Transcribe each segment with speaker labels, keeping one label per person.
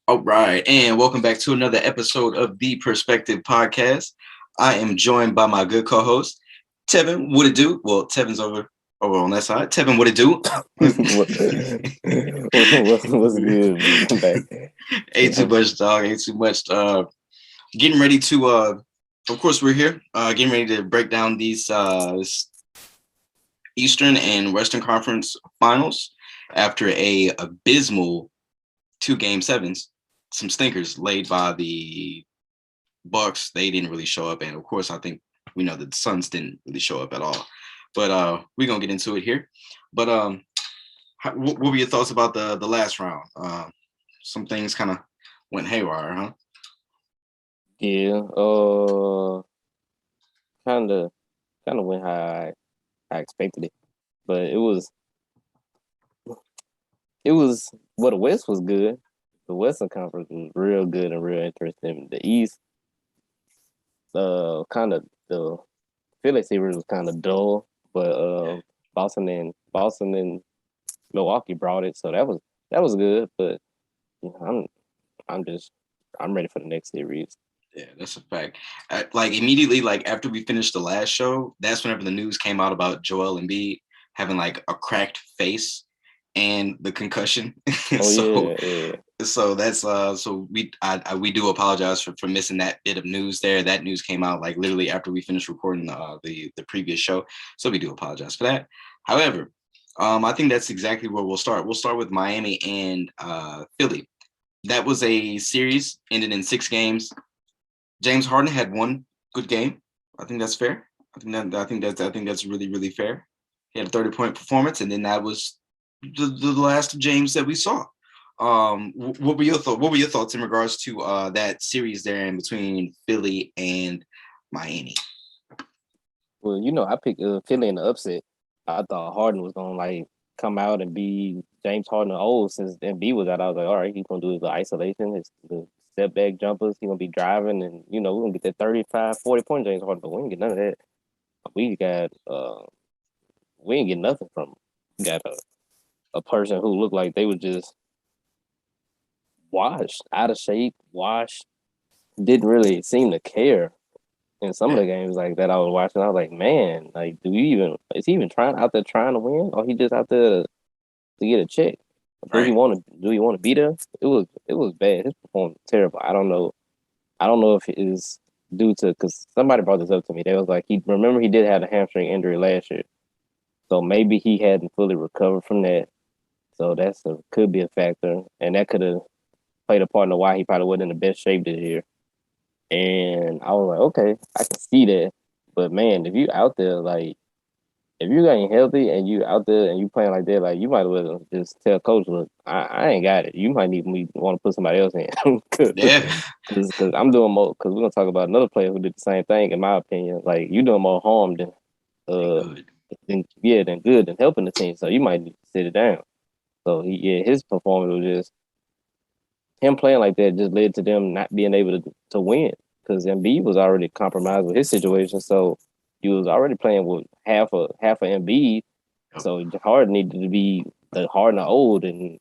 Speaker 1: All right, and welcome back to another episode of the Perspective Podcast. I am joined by my good co-host, Tevin. What it do? Well, Tevin's over on that side. Tevin, what it do?
Speaker 2: What's good, B? I'm back.
Speaker 1: Ain't too much, dog. Ain't too much. Getting ready to. Of course, we're here. Getting ready to break down these Eastern and Western Conference Finals after a abysmal two game sevens, some stinkers laid by the Bucks. They didn't really show up, and of course, I think we know that the Suns didn't really show up at all. But we're gonna get into it here. But what were your thoughts about the last round? Some things kind of went haywire, huh?
Speaker 2: Yeah, kind of, kind of went how I expected it, but it was well, the West was good. The Western Conference was real good and real interesting. The East, kind of the Philly series was kind of dull, but Boston and Milwaukee brought it, so that was good. But you know, I'm ready for the next series.
Speaker 1: Yeah, that's a fact. Like immediately, like after we finished the last show, that's whenever the news came out about Joel Embiid having like a cracked face and the concussion.
Speaker 2: Oh
Speaker 1: so
Speaker 2: yeah, yeah.
Speaker 1: so that's so we do apologize for missing that bit of news there. That news came out like literally after we finished recording the previous show. So we do apologize for that. However, I think that's exactly where we'll start. We'll start with Miami and Philly. That was a series ended in 6 games. James Harden had one good game. I think that's fair. I think that's really fair. He had a 30-point performance, and then that was the last of James that we saw. What were your thoughts in regards to that series there in between Philly and Miami?
Speaker 2: Well, I picked Philly in the upset. I thought Harden was gonna like come out and be James Harden of old since Embiid was out. I was like, all right, he's gonna do his isolation, his the step back jumpers. He's gonna be driving, and we're gonna get that 35, 40 point James Harden. But we didn't get none of that. We got we didn't get nothing from him. We got a person who looked like they were just washed, out of shape, washed, didn't really seem to care in some of
Speaker 1: Yeah,
Speaker 2: the games like that I was watching. I was like, man, like, is he even trying out there trying to win, or he just out there to get a check?
Speaker 1: right.
Speaker 2: Do he want to be there? It was bad. His performance was terrible. I don't know if it is due to because somebody brought this up to me. They was like, he did have a hamstring injury last year, so maybe he hadn't fully recovered from that. So could be a factor, and that could have played a part in why he probably wasn't in the best shape this year. And I was like, okay, I can see that. But man, if you out there, like, if you ain't healthy and you out there and you playing like that, like, you might as well just tell coach, look, I ain't got it. You might need me want to put somebody else in.
Speaker 1: Yeah,
Speaker 2: Cause I'm doing more, because we're going to talk about another player who did the same thing, in my opinion. Like, you doing more harm
Speaker 1: and
Speaker 2: uh,
Speaker 1: good.
Speaker 2: than good than helping the team. So you might need to sit it down. So, his performance was just, him playing like that just led to them not being able to win because Embiid was already compromised with his situation. So he was already playing with half a Embiid.
Speaker 1: Yep.
Speaker 2: So Harden needed to be the Harden of old, and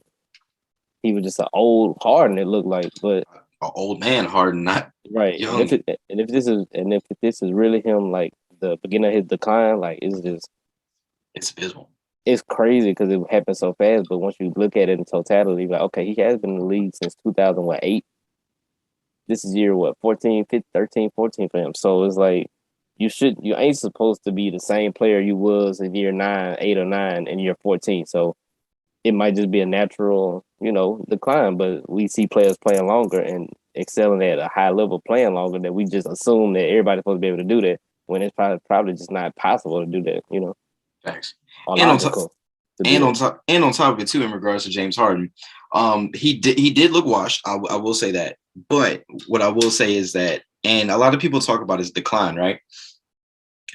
Speaker 2: he was just an old Harden. It looked like, but
Speaker 1: An old man Harden, not
Speaker 2: right. And if
Speaker 1: young.
Speaker 2: this is really him, like the beginning of his decline, like
Speaker 1: It's abysmal.
Speaker 2: it's crazy because it happened so fast. But once you look at it in totality, like, okay, he has been in the league since 2008. This is year what, 14, 15, 13, 14 for him. So it's like you ain't supposed to be the same player you was in year 9, 8 or 9 in year 14. So it might just be a natural, decline. But we see players playing longer and excelling at a high level, playing longer, that we just assume that everybody's supposed to be able to do that when it's probably just not possible to do that,
Speaker 1: Facts.
Speaker 2: or
Speaker 1: And on top
Speaker 2: logical to do that.
Speaker 1: and on top of it too, in regards to James Harden, he did look washed. I will say that. But what I will say is that, and a lot of people talk about his decline, right?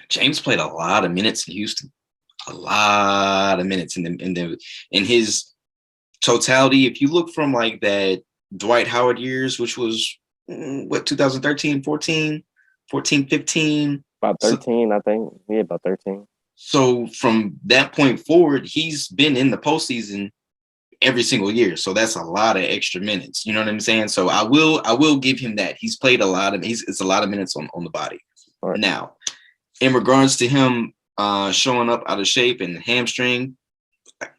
Speaker 1: James played a lot of minutes in Houston, a lot of minutes in his totality. If you look from like that Dwight Howard years, which was what 2013, 14, 14, 15.
Speaker 2: About
Speaker 1: So
Speaker 2: 13, I think. Yeah, about 13.
Speaker 1: so from that point forward, he's been in the postseason every single year. So that's a lot of extra minutes. You know what I'm saying? So I will give him that. He's played a lot of it's a lot of minutes on the body.
Speaker 2: Right.
Speaker 1: Now, in regards to him showing up out of shape and hamstring,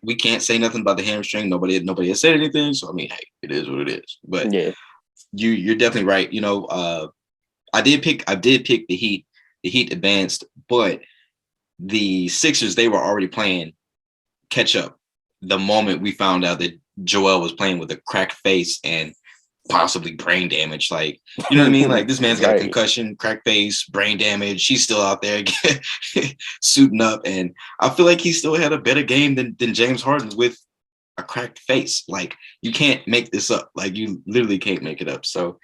Speaker 1: we can't say nothing about the hamstring. Nobody has said anything. So I mean, hey, it is what it is. But
Speaker 2: Yeah.
Speaker 1: You're definitely right. You know, I did pick the Heat. The Heat advanced, but the Sixers, they were already playing catch up the moment we found out that Joel was playing with a cracked face and possibly brain damage. Like, you know what I mean? Like, this man's got a concussion, cracked face, brain damage. She's still out there suiting up. And I feel like he still had a better game than James Harden with a cracked face. Like, you can't make this up. Like, you literally can't make it up. So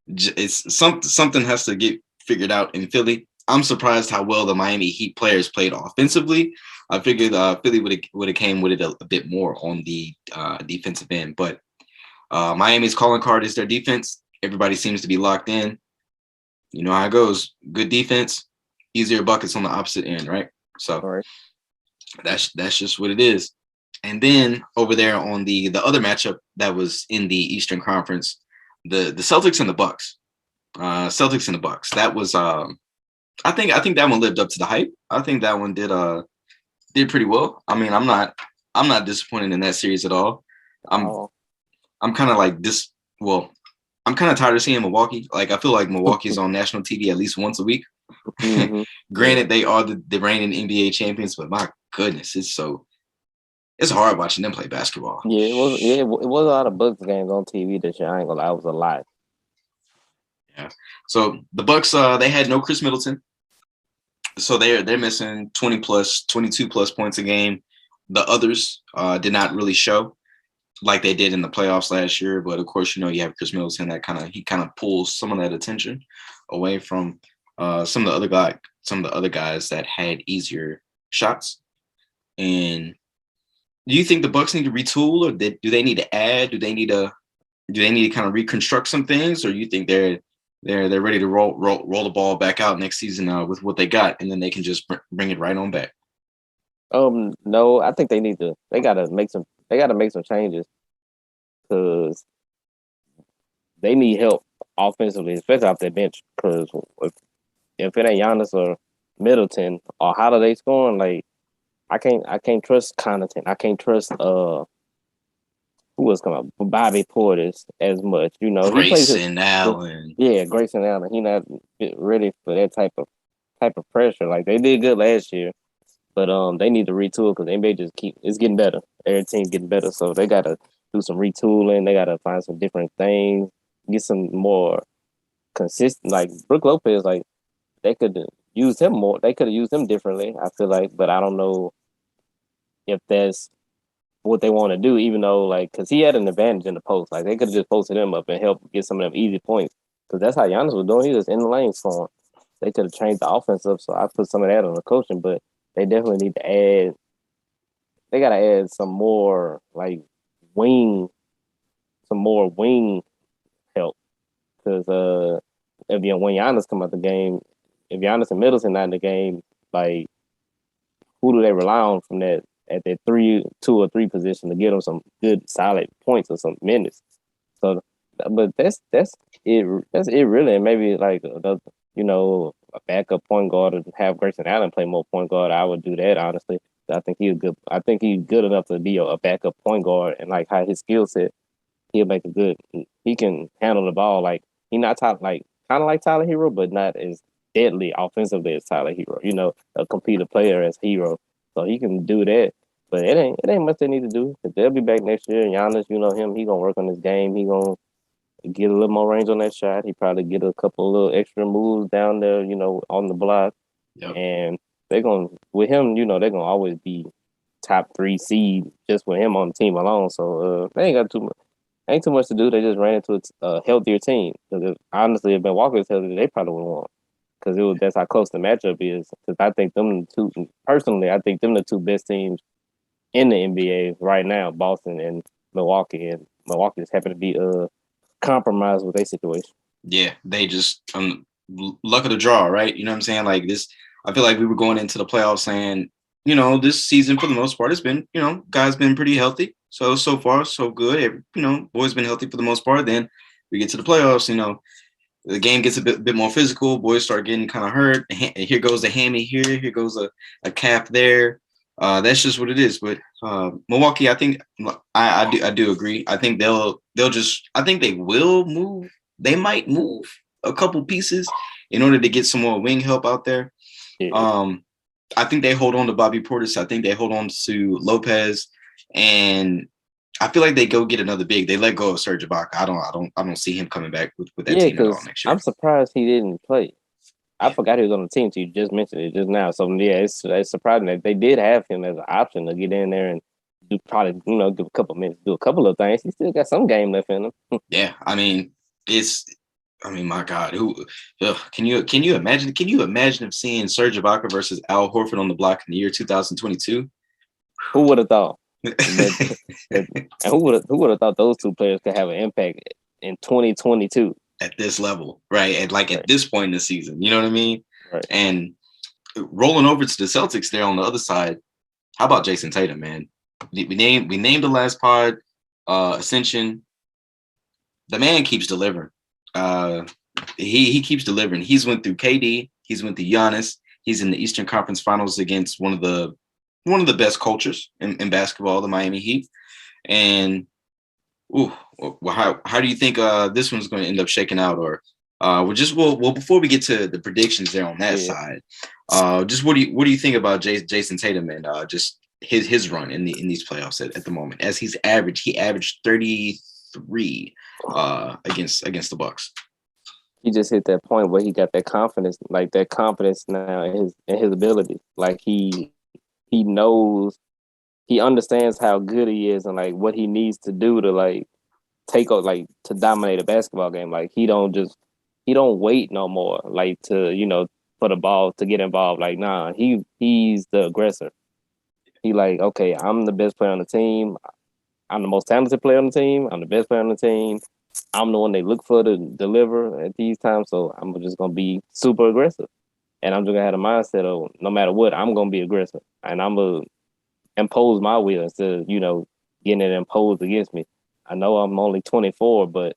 Speaker 1: it's something has to get figured out in Philly. I'm surprised how well the Miami Heat players played offensively. I figured Philly would have came with it a bit more on the defensive end, but Miami's calling card is their defense. Everybody seems to be locked in. You know how it goes. Good defense, easier buckets on the opposite end, right? So that's just what it is. And then over there on the other matchup that was in the Eastern Conference, the Celtics and the Bucks. Celtics and the Bucks. That was I think that one lived up to the hype. I think that one did pretty well. I mean, I'm not disappointed in that series at all. I'm kind of like this. Well, I'm kind of tired of seeing Milwaukee. Like, I feel like Milwaukee's on national TV at least once a week. Mm-hmm. Granted, they are the reigning NBA champions, but my goodness, it's hard watching them play basketball.
Speaker 2: Yeah, it was a lot of Bucks games on TV this year. I ain't gonna lie, it was a lot.
Speaker 1: Yeah. So the Bucks, they had no Chris Middleton. So they're missing 22 plus points a game. The others did not really show like they did in the playoffs last year. But of course, you know, you have Chris Middleton that kind of pulls some of that attention away from some of the other guys that had easier shots. And do you think the Bucks need to retool, or do they need to add? Do they need to kind of reconstruct some things, or you think they're ready to roll the ball back out next season with what they got, and then they can just bring it right on back?
Speaker 2: No, I think they gotta make some changes, because they need help offensively, especially off their bench. Because if it ain't Giannis or Middleton or Holiday scoring, like, I can't trust Connaughton. I can't trust who was coming up, Bobby Portis as much. You know,
Speaker 1: Grayson Allen.
Speaker 2: Yeah, Grayson Allen. He not ready for that type of pressure. Like, they did good last year, but they need to retool, because NBA it's getting better. Every team getting better, so they gotta do some retooling. They gotta find some different things, get some more consistent. Like Brook Lopez, like, they could use him more. They could have used him differently, I feel like, but I don't know if that's what they want to do, even though, like, because he had an advantage in the post. Like, they could have just posted him up and helped get some of them easy points, because that's how Giannis was doing. He was in the lane scoring. They could have changed the offense up, so I put some of that on the coaching, but they definitely need to add. They got to add some more, like, wing help, because when Giannis come out the game, if Giannis and Middleton not in the game, like, who do they rely on from that at that 2 or 3 position to get them some good solid points or some minutes? So, but that's it. That's it really. And maybe, like, a backup point guard, and have Grayson Allen play more point guard. I would do that, honestly. I think he's good. I think he's good enough to be a backup point guard, and, like, how his skill set, he'll make a good. He can handle the ball. Like, he not top, like, kind of like Tyler Hero, but not as deadly offensively as Tyler Hero. You know, a competitive player as Hero, so he can do that. But it ain't much they need to do. They'll be back next year. Giannis, you know him, he gonna work on his game. He gonna get a little more range on that shot. He probably get a couple of little extra moves down there, you know, on the block.
Speaker 1: Yep.
Speaker 2: And they're gonna, with him, you know, they're gonna always be top 3 seed just with him on the team alone. So they ain't too much to do. They just ran into a healthier team. Because honestly, if Milwaukee was healthy, they probably would have won. Because that's how close the matchup is. Because I think them two, personally, I think them the 2 best teams in the NBA right now, Boston and Milwaukee. And Milwaukee just happen to be compromised with their situation.
Speaker 1: Yeah, they just luck of the draw, right? You know what I'm saying? Like this, I feel like we were going into the playoffs saying this season for the most part has been, guys been pretty healthy. So far so good. Boys been healthy for the most part. Then we get to the playoffs. The game gets a bit more physical. Boys start getting kind of hurt. Here goes the hammy here. Here goes a calf there. That's just what it is. But Milwaukee, I think I do agree. I think I think they will move. They might move a couple pieces in order to get some more wing help out there.
Speaker 2: Yeah.
Speaker 1: I think they hold on to Bobby Portis. I think they hold on to Lopez, and I feel like they go get another big. They let go of Serge Ibaka. I don't see him coming back with that team at all next year.
Speaker 2: I'm surprised he didn't play. I forgot he was on the team. So you just mentioned it just now. So yeah, it's surprising that they did have him as an option to get in there and do probably give a couple minutes, do a couple of things. He still got some game left in him.
Speaker 1: Yeah, my God, can you imagine? Can you imagine of seeing Serge Ibaka versus Al Horford on the block in the year 2022?
Speaker 2: Who would have thought? And who would have thought those two players could have an impact in 2022
Speaker 1: at this level, right? And at this point in the season, you know what I mean?
Speaker 2: Right.
Speaker 1: And rolling over to the Celtics there on the other side, how about Jason Tatum, man? We named the last pod Ascension. The man keeps delivering. He keeps delivering. He's went through KD. He's went through Giannis. He's in the Eastern Conference Finals against one of the best cultures in basketball, the Miami Heat. And how do you think this one's going to end up shaking out? Or before we get to the predictions there on that side, just what do you think about Jason Tatum and just his run in these playoffs at the moment? As he averaged 33 against the Bucks.
Speaker 2: He just hit that point where he got that confidence now in his ability. Like he knows, he understands how good he is and like what he needs to do to take over, to dominate a basketball game. Like he don't wait no more, to for the ball to get involved. Like nah, he's the aggressor. He okay, I'm the best player on the team. I'm the most talented player on the team. I'm the best player on the team. I'm the one they look for to deliver at these times. So I'm just gonna be super aggressive, and I'm just gonna have a mindset of no matter what, I'm gonna be aggressive, and I'm gonna impose my will instead of getting it imposed against me. I know I'm only 24, but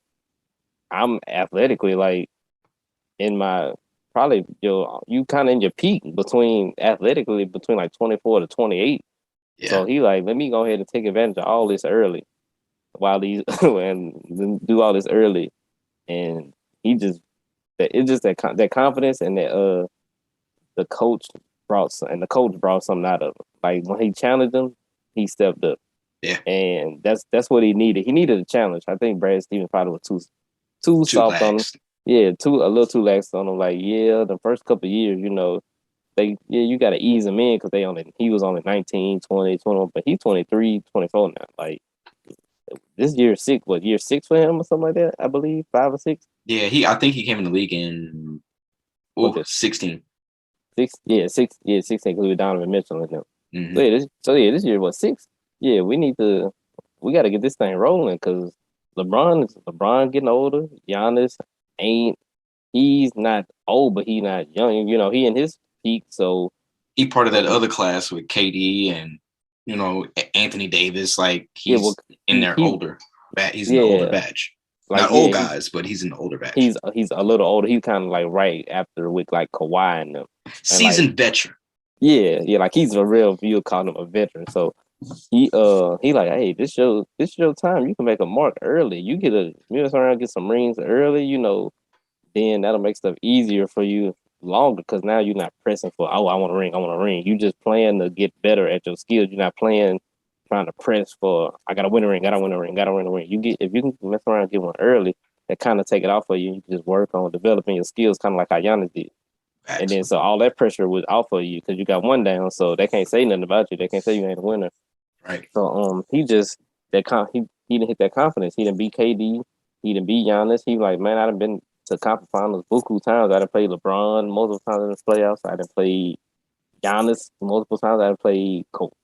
Speaker 2: I'm athletically in my probably you kind of in your peak athletically between 24 to 28. Yeah. So he let me go ahead and take advantage of all this early while these and do all this early, and it's just that confidence and that the coach brought something out of him. When he challenged him, he stepped up.
Speaker 1: Yeah,
Speaker 2: and that's what he needed. He needed a challenge. I think Brad Stevens probably was too soft on him. Yeah, a little too lax on him. The first couple of years, you got to ease him in because he was only 19, 20, 21, but he's 23, 24 now. This year year 6 for him or something like that, I believe, 5 or 6.
Speaker 1: Yeah, I think he came in the league in 16.
Speaker 2: 16 because we were Donovan Mitchell and them.
Speaker 1: Mm-hmm.
Speaker 2: This year was 6. Yeah, we got to get this thing rolling because LeBron getting older. Giannis he's not old, but he's not young. He in his peak, so
Speaker 1: he part of that other class with KD and Anthony Davis. He's in their older batch. He's in the older batch. Not old guys, but he's in the older batch.
Speaker 2: He's a little older. He's kind of right after with Kawhi and them.
Speaker 1: Seasoned veteran.
Speaker 2: Yeah, he's a real. You call him a veteran. So he hey, this your time. You can make a mark early. You mess around, get some rings early. Then that'll make stuff easier for you longer because now you're not pressing for I want a ring. You just playing to get better at your skills. You're not playing trying to press for I gotta win a ring. If you can mess around and get one early, that kind of take it off for you. You can just work on developing your skills, kind of like how Giannis did. Excellent. And then so all that pressure was off of you because you got one down, so they can't say nothing about you. They can't say you ain't a winner.
Speaker 1: Right.
Speaker 2: So he just he didn't hit that confidence. He didn't beat KD. He didn't beat Giannis. He man, I done been to conference finals buku times. I done played LeBron multiple times in the playoffs. I done played Giannis multiple times. I done played Cole.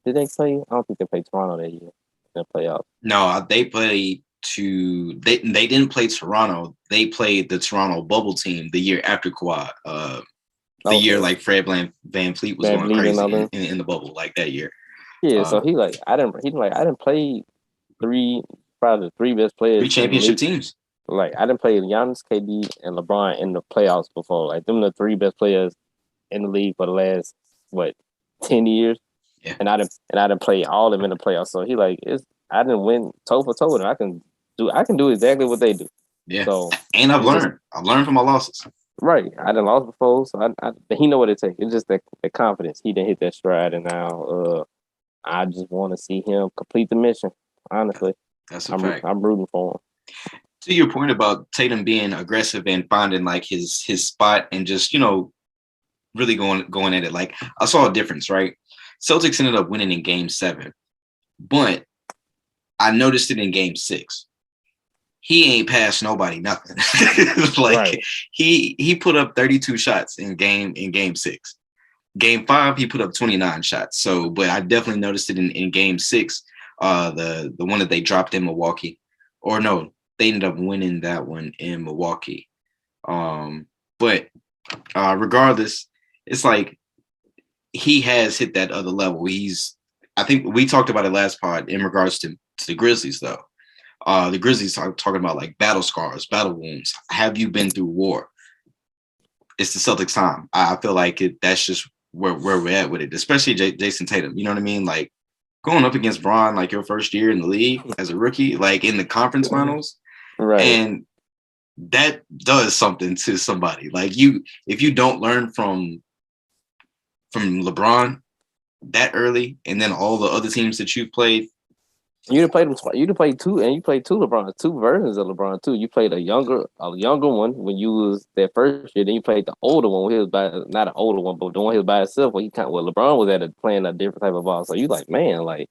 Speaker 2: Did they play? I don't think they played Toronto that year in the playoffs.
Speaker 1: No, they played they didn't play Toronto. They played the Toronto bubble team the year after Kawhi. The year
Speaker 2: Okay.
Speaker 1: like Fred Van Fleet was
Speaker 2: Van
Speaker 1: going
Speaker 2: Vliet and
Speaker 1: crazy
Speaker 2: all them.
Speaker 1: in the bubble, like that year.
Speaker 2: Yeah, so I didn't play probably the three best
Speaker 1: Three
Speaker 2: players in the
Speaker 1: championship
Speaker 2: league.
Speaker 1: teams.
Speaker 2: Like I didn't play Giannis, KD, and LeBron in the playoffs before. Like them the three best players in the league for the last 10 years.
Speaker 1: Yeah.
Speaker 2: And I didn't play all of them in the playoffs. So I didn't win toe for toe with them. I can do exactly what they do.
Speaker 1: Yeah.
Speaker 2: So
Speaker 1: and I've learned from my losses.
Speaker 2: Right. I done lost before, so he know what it takes. It's just that confidence. He didn't hit that stride, and now I just want to see him complete the mission. Honestly,
Speaker 1: That's a fact.
Speaker 2: I'm rooting for him.
Speaker 1: To your point about Tatum being aggressive and finding like his spot and just really going at it. Like I saw a difference, right? Celtics ended up winning in Game 7, but I noticed it in Game 6. He ain't passed nobody nothing. Like he put up 32 shots in game 6. Game 5, he put up 29 shots. So, but I definitely noticed it in Game 6, the one that they dropped in Milwaukee, or no, they ended up winning that one in Milwaukee. But regardless, it's like he has hit that other level. I think we talked about it last pod in regards to the Grizzlies, though. The Grizzlies are talking about like battle scars, battle wounds. Have you been through war? It's the Celtics time. I feel like that's just where we're at with it, especially Jason Tatum. You know what I mean? Like going up against Bron, like your first year in the league as a rookie, like in the conference finals.
Speaker 2: Right.
Speaker 1: And that does something to somebody. Like if you don't learn from LeBron that early, and then all the other teams that you've played.
Speaker 2: You done played them twice. You done played two, and you played two LeBron, two versions of LeBron too. You played a younger one when you was that first year. Then you played the older one when he was not an older one, but the one he was by himself. When LeBron was playing a different type of ball. So you like, man, like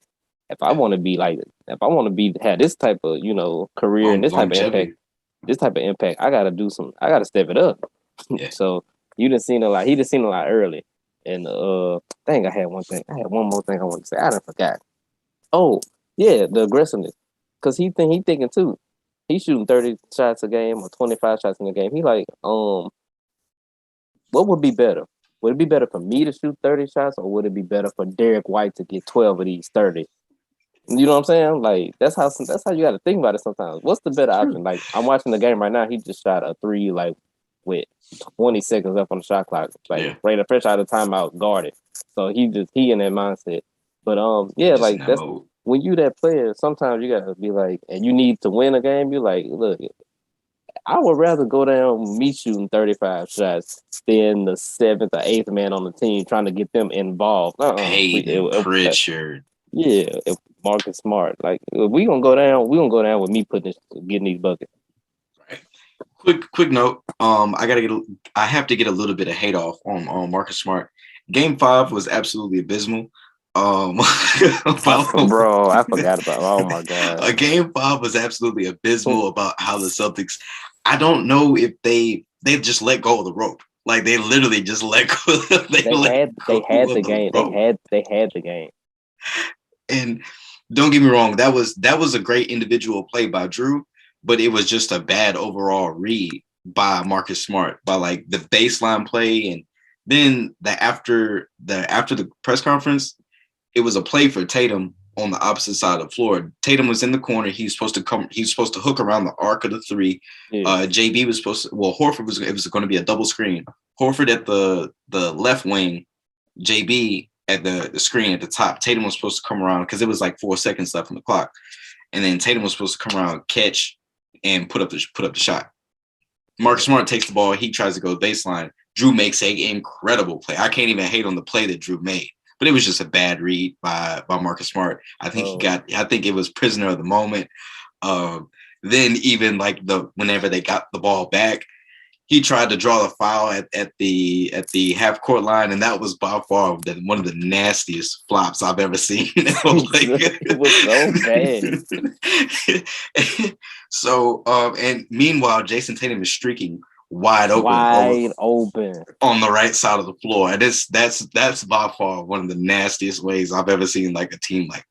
Speaker 2: if I want to have this type of career and this type of impact, I gotta step it up.
Speaker 1: Yeah.
Speaker 2: So you done seen a lot. He done seen a lot early. And I had one more thing I want to say. I done forgot. Oh. Yeah, the aggressiveness, because he thinking too. He's shooting 30 shots a game or 25 shots in a game. He like, what would be better? Would it be better for me to shoot 30 shots, or would it be better for Derek White to get 12 of these 30? You know what I'm saying? Like that's how you got to think about it sometimes. What's the better option? Like I'm watching the game right now. He just shot a 3 like with 20 seconds left on the shot clock, like right fresh out of timeout, guarded. So he in that mindset. But like that's. Mode. When you that player, sometimes you gotta be like, and you need to win a game. You're like, look, I would rather go down me shooting 35 shots than the 7th or 8th man on the team trying to get them involved.
Speaker 1: Pritchard.
Speaker 2: If Marcus Smart. Like, if we gonna go down with me getting these buckets.
Speaker 1: Right. Quick note. I have to get a little bit of hate off on Marcus Smart. Game 5 was absolutely abysmal.
Speaker 2: Bro, I forgot about. Oh my god!
Speaker 1: Game 5 was absolutely abysmal about how the Celtics. I don't know if they just let go of the rope. Like they literally just let go. They had the
Speaker 2: game.
Speaker 1: And don't get me wrong, that was a great individual play by Drew, but it was just a bad overall read by Marcus Smart by like the baseline play, and then after the press conference. It was a play for Tatum on the opposite side of the floor. Tatum was in the corner. He was supposed to hook around the arc of the 3. Yeah. JB was Horford it was going to be a double screen. Horford at the left wing, JB at the screen at the top. Tatum was supposed to come around because it was like 4 seconds left on the clock. And then Tatum was supposed to come around, catch, and put up the shot. Marcus Smart takes the ball. He tries to go baseline. Drew makes an incredible play. I can't even hate on the play that Drew made. But it was just a bad read by Marcus Smart. I think I think it was prisoner of the moment. Then even like whenever they got the ball back, he tried to draw the foul at the half court line, and that was by far one of the nastiest flops I've ever seen.
Speaker 2: It was so
Speaker 1: bad. So and meanwhile, Jason Tatum is streaking wide open on the right side of the floor, and that's by far one of the nastiest ways I've ever seen like a team like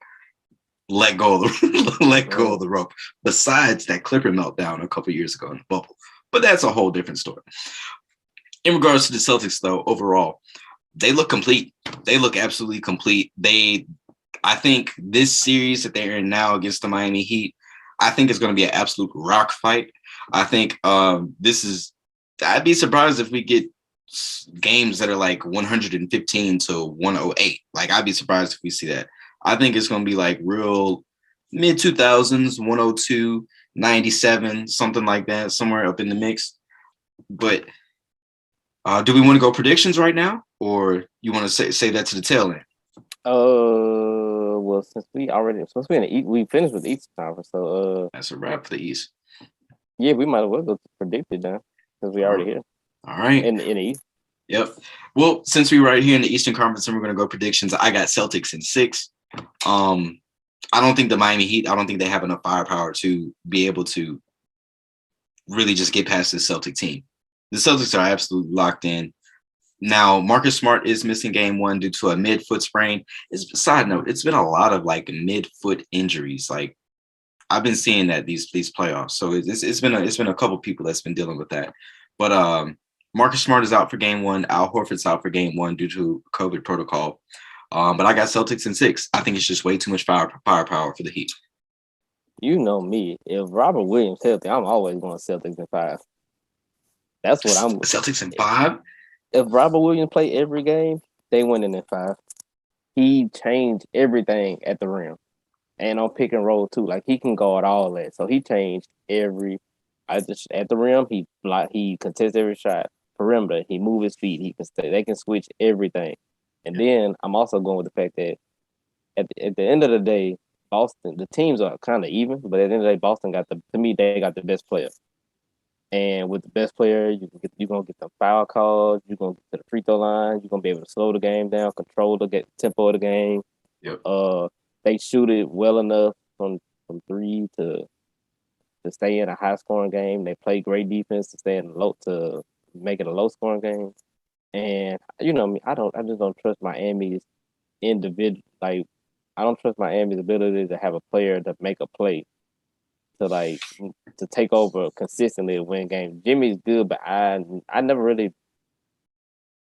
Speaker 1: let go of the rope. Besides that Clipper meltdown a couple years ago in the bubble, but that's a whole different story. in regards to the Celtics, though, overall, they look complete. They look absolutely complete. I think this series that they're in now against the Miami Heat, I think it's going to be an absolute rock fight. I think I'd be surprised if we get games that are like 115 to 108. Like, I'd be surprised if we see that. I think it's going to be like real mid 2000s, 102, 97, something like that, somewhere up in the mix. But do we want to go predictions right now, or you want to say that to the tail end?
Speaker 2: Well, since we in the East, we finished with the East Conference, so
Speaker 1: That's a wrap for the East.
Speaker 2: Yeah, we might as well go to predicted now because we already here.
Speaker 1: All right.
Speaker 2: In the East.
Speaker 1: Yep. Well, since we right here in the Eastern Conference and we're going to go predictions, I got Celtics in 6. I don't think the Miami Heat, I don't think they have enough firepower to be able to really just get past this Celtic team. The Celtics are absolutely locked in. Now, Marcus Smart is missing game 1 due to a mid-foot sprain. Side note, it's been a lot of like mid-foot injuries. Like, I've been seeing that these playoffs. So it's been a couple people that's been dealing with that. But Marcus Smart is out for game 1. Al Horford's out for game 1 due to COVID protocol. But I got Celtics in 6. I think it's just way too much firepower for the Heat.
Speaker 2: You know me. If Robert Williams healthy, I'm always going Celtics in 5. That's what I'm.
Speaker 1: Celtics in 5.
Speaker 2: If Robert Williams play every game, they winning in 5. He changed everything at the rim, and on pick and roll too. Like, he can guard all that. So he changed every. At the rim, he contests every shot. Perimeter, he move his feet. He can stay. They can switch everything. And then I'm also going with the fact that at the end of the day, Boston, the teams are kind of even, but at the end of the day, Boston they got the best player. And with the best player, you're gonna get the foul calls, you're gonna get to the free throw line, you're gonna be able to slow the game down, control the tempo of the game.
Speaker 1: Yep.
Speaker 2: They shoot it well enough from 3 to stay in a high scoring game. They play great defense to make it a low scoring game. And you know me, I just don't trust Miami's individual. Like, I don't trust Miami's ability to have a player to make a play to take over consistently to win games. Jimmy's good, but I never really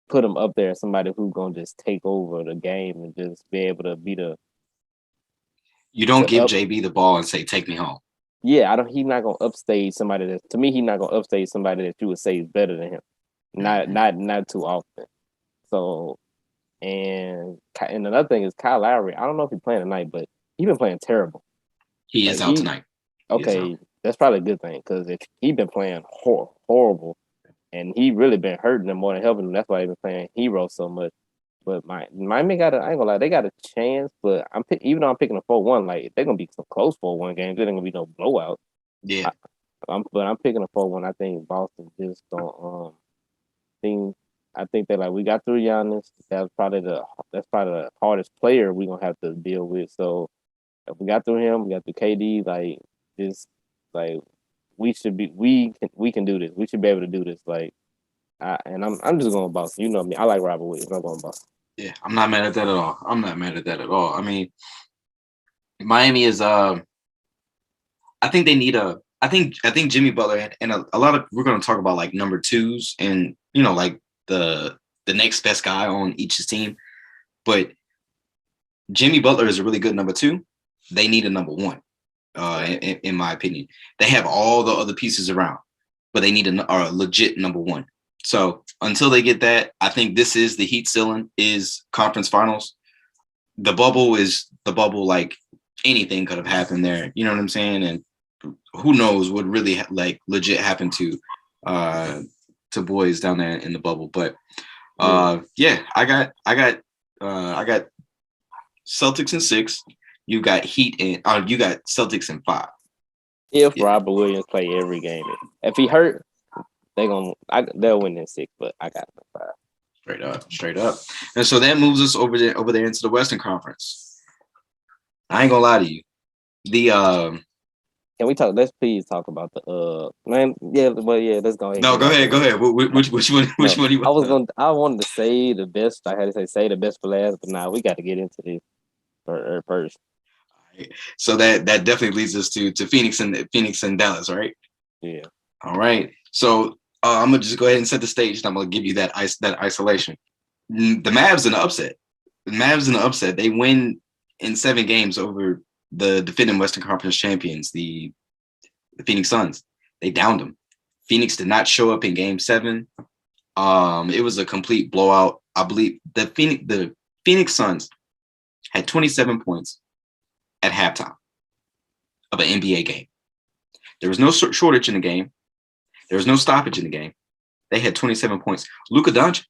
Speaker 2: put him up there as somebody who's gonna just take over the game and just be able to be the.
Speaker 1: You don't give JB the ball and say, "Take me home."
Speaker 2: Yeah, He's not gonna upstage somebody that. To me, he's not gonna upstage somebody that you would say is better than him. Not too often. So, and another thing is Kyle Lowry. I don't know if he's playing tonight, but he's been playing terrible.
Speaker 1: He is out tonight.
Speaker 2: Okay, that's probably a good thing because if he's been playing horrible, and he really been hurting them more than helping them. That's why he's been playing hero so much. But Miami I ain't gonna lie, they got a chance. But even though I'm picking a 4-1, like, they're gonna be some close 4-1 games. There ain't gonna be no blowout.
Speaker 1: Yeah.
Speaker 2: I'm picking a 4-1. I think Boston just gonna I think that, like, we got through Giannis. That's probably the hardest player we're gonna have to deal with. So if we got through him, we got through KD, like, this, like, we can do this. We should be able to do this. Like, I'm just going Boston. You know me. I like Robert Williams. I'm going Boston.
Speaker 1: Yeah, I'm not mad at that at all. I mean, Miami is I think they need I think Jimmy Butler and a lot of, we're going to talk about like number 2s and, you know, like the next best guy on each team. But Jimmy Butler is a really good number 2. They need a number 1, in my opinion. They have all the other pieces around, but they need a legit number 1. So until they get that, I think this is the Heat ceiling, is conference finals. The bubble is the bubble. Like, anything could have happened there. You know what I'm saying? And who knows what really like legit happened to boys down there in the bubble. But yeah, I got Celtics in 6. You got Heat and you got Celtics in 5.
Speaker 2: If Robert Williams play every game, if he hurt, they'll win in 6. But I got them 5.
Speaker 1: Straight up. And so that moves us over there into the Western Conference. I ain't gonna lie to you.
Speaker 2: Can we talk? Let's please talk about the man. Yeah, well, yeah. Let's go ahead.
Speaker 1: No, go ahead. Which one? Which one?
Speaker 2: I wanted to say the best. I had to say the best for last, but now we got to get into this first.
Speaker 1: So that definitely leads us to Phoenix and Dallas, right?
Speaker 2: Yeah.
Speaker 1: All right. So I'm gonna just go ahead and set the stage, and I'm gonna give you that isolation. The Mavs in the upset. The Mavs in the upset. They win in 7 games over the defending Western Conference champions, the Phoenix Suns. They downed them. Phoenix did not show up in Game 7. It was a complete blowout. I believe the Phoenix Suns had 27 points at halftime of an NBA game. There was no shortage in the game. There was no stoppage in the game. They had 27 points. Luka Doncic,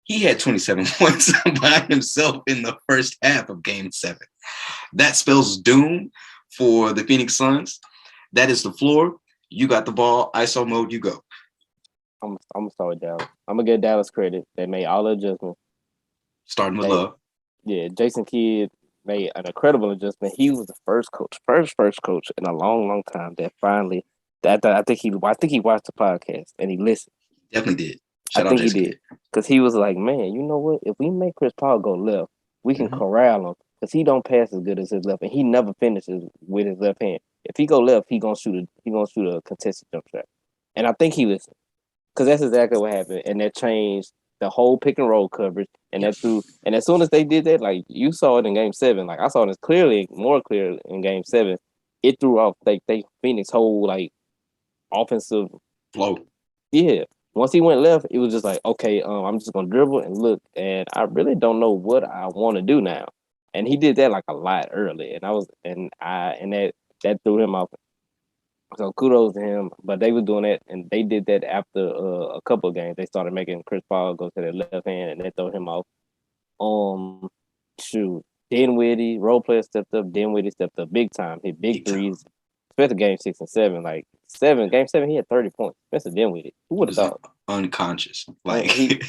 Speaker 1: he had 27 points by himself in the first half of Game 7. That spells doom for the Phoenix Suns. That is the floor. You got the ball. ISO mode, you go.
Speaker 2: I'm gonna start with Dallas. I'm gonna give Dallas credit. They made all the adjustments.
Speaker 1: Starting with Love.
Speaker 2: Yeah, Jason Kidd made an incredible adjustment. He was the first coach in a long time that finally. I think he watched the podcast and he listened.
Speaker 1: Definitely did.
Speaker 2: I think he did because he was like, man, you know what? If we make Chris Paul go left, we can corral him because he don't pass as good as his left, and he never finishes with his left hand. If he go left, he gonna shoot a contested jump shot, and I think he listened because that's exactly what happened, and that changed the whole pick and roll coverage, and that threw. And as soon as they did that, like you saw it in Game 7, like I saw it more clear in Game 7, it threw off they Phoenix whole like offensive
Speaker 1: flow.
Speaker 2: Yeah. Once he went left, it was just like, okay, I'm just gonna dribble and look, and I really don't know what I want to do now. And he did that like a lot early, and that threw him off. So kudos to him. But they were doing that, and they did that after a couple of games. They started making Chris Paul go to their left hand, and that threw him off. Shoot, Dinwiddie, role player stepped up. Dinwiddie stepped up big time. Hit big threes. Especially Game 6 and 7, like Game 7, he had 30 points. Spencer Dinwiddie, who would have thought?
Speaker 1: Unconscious, like
Speaker 2: he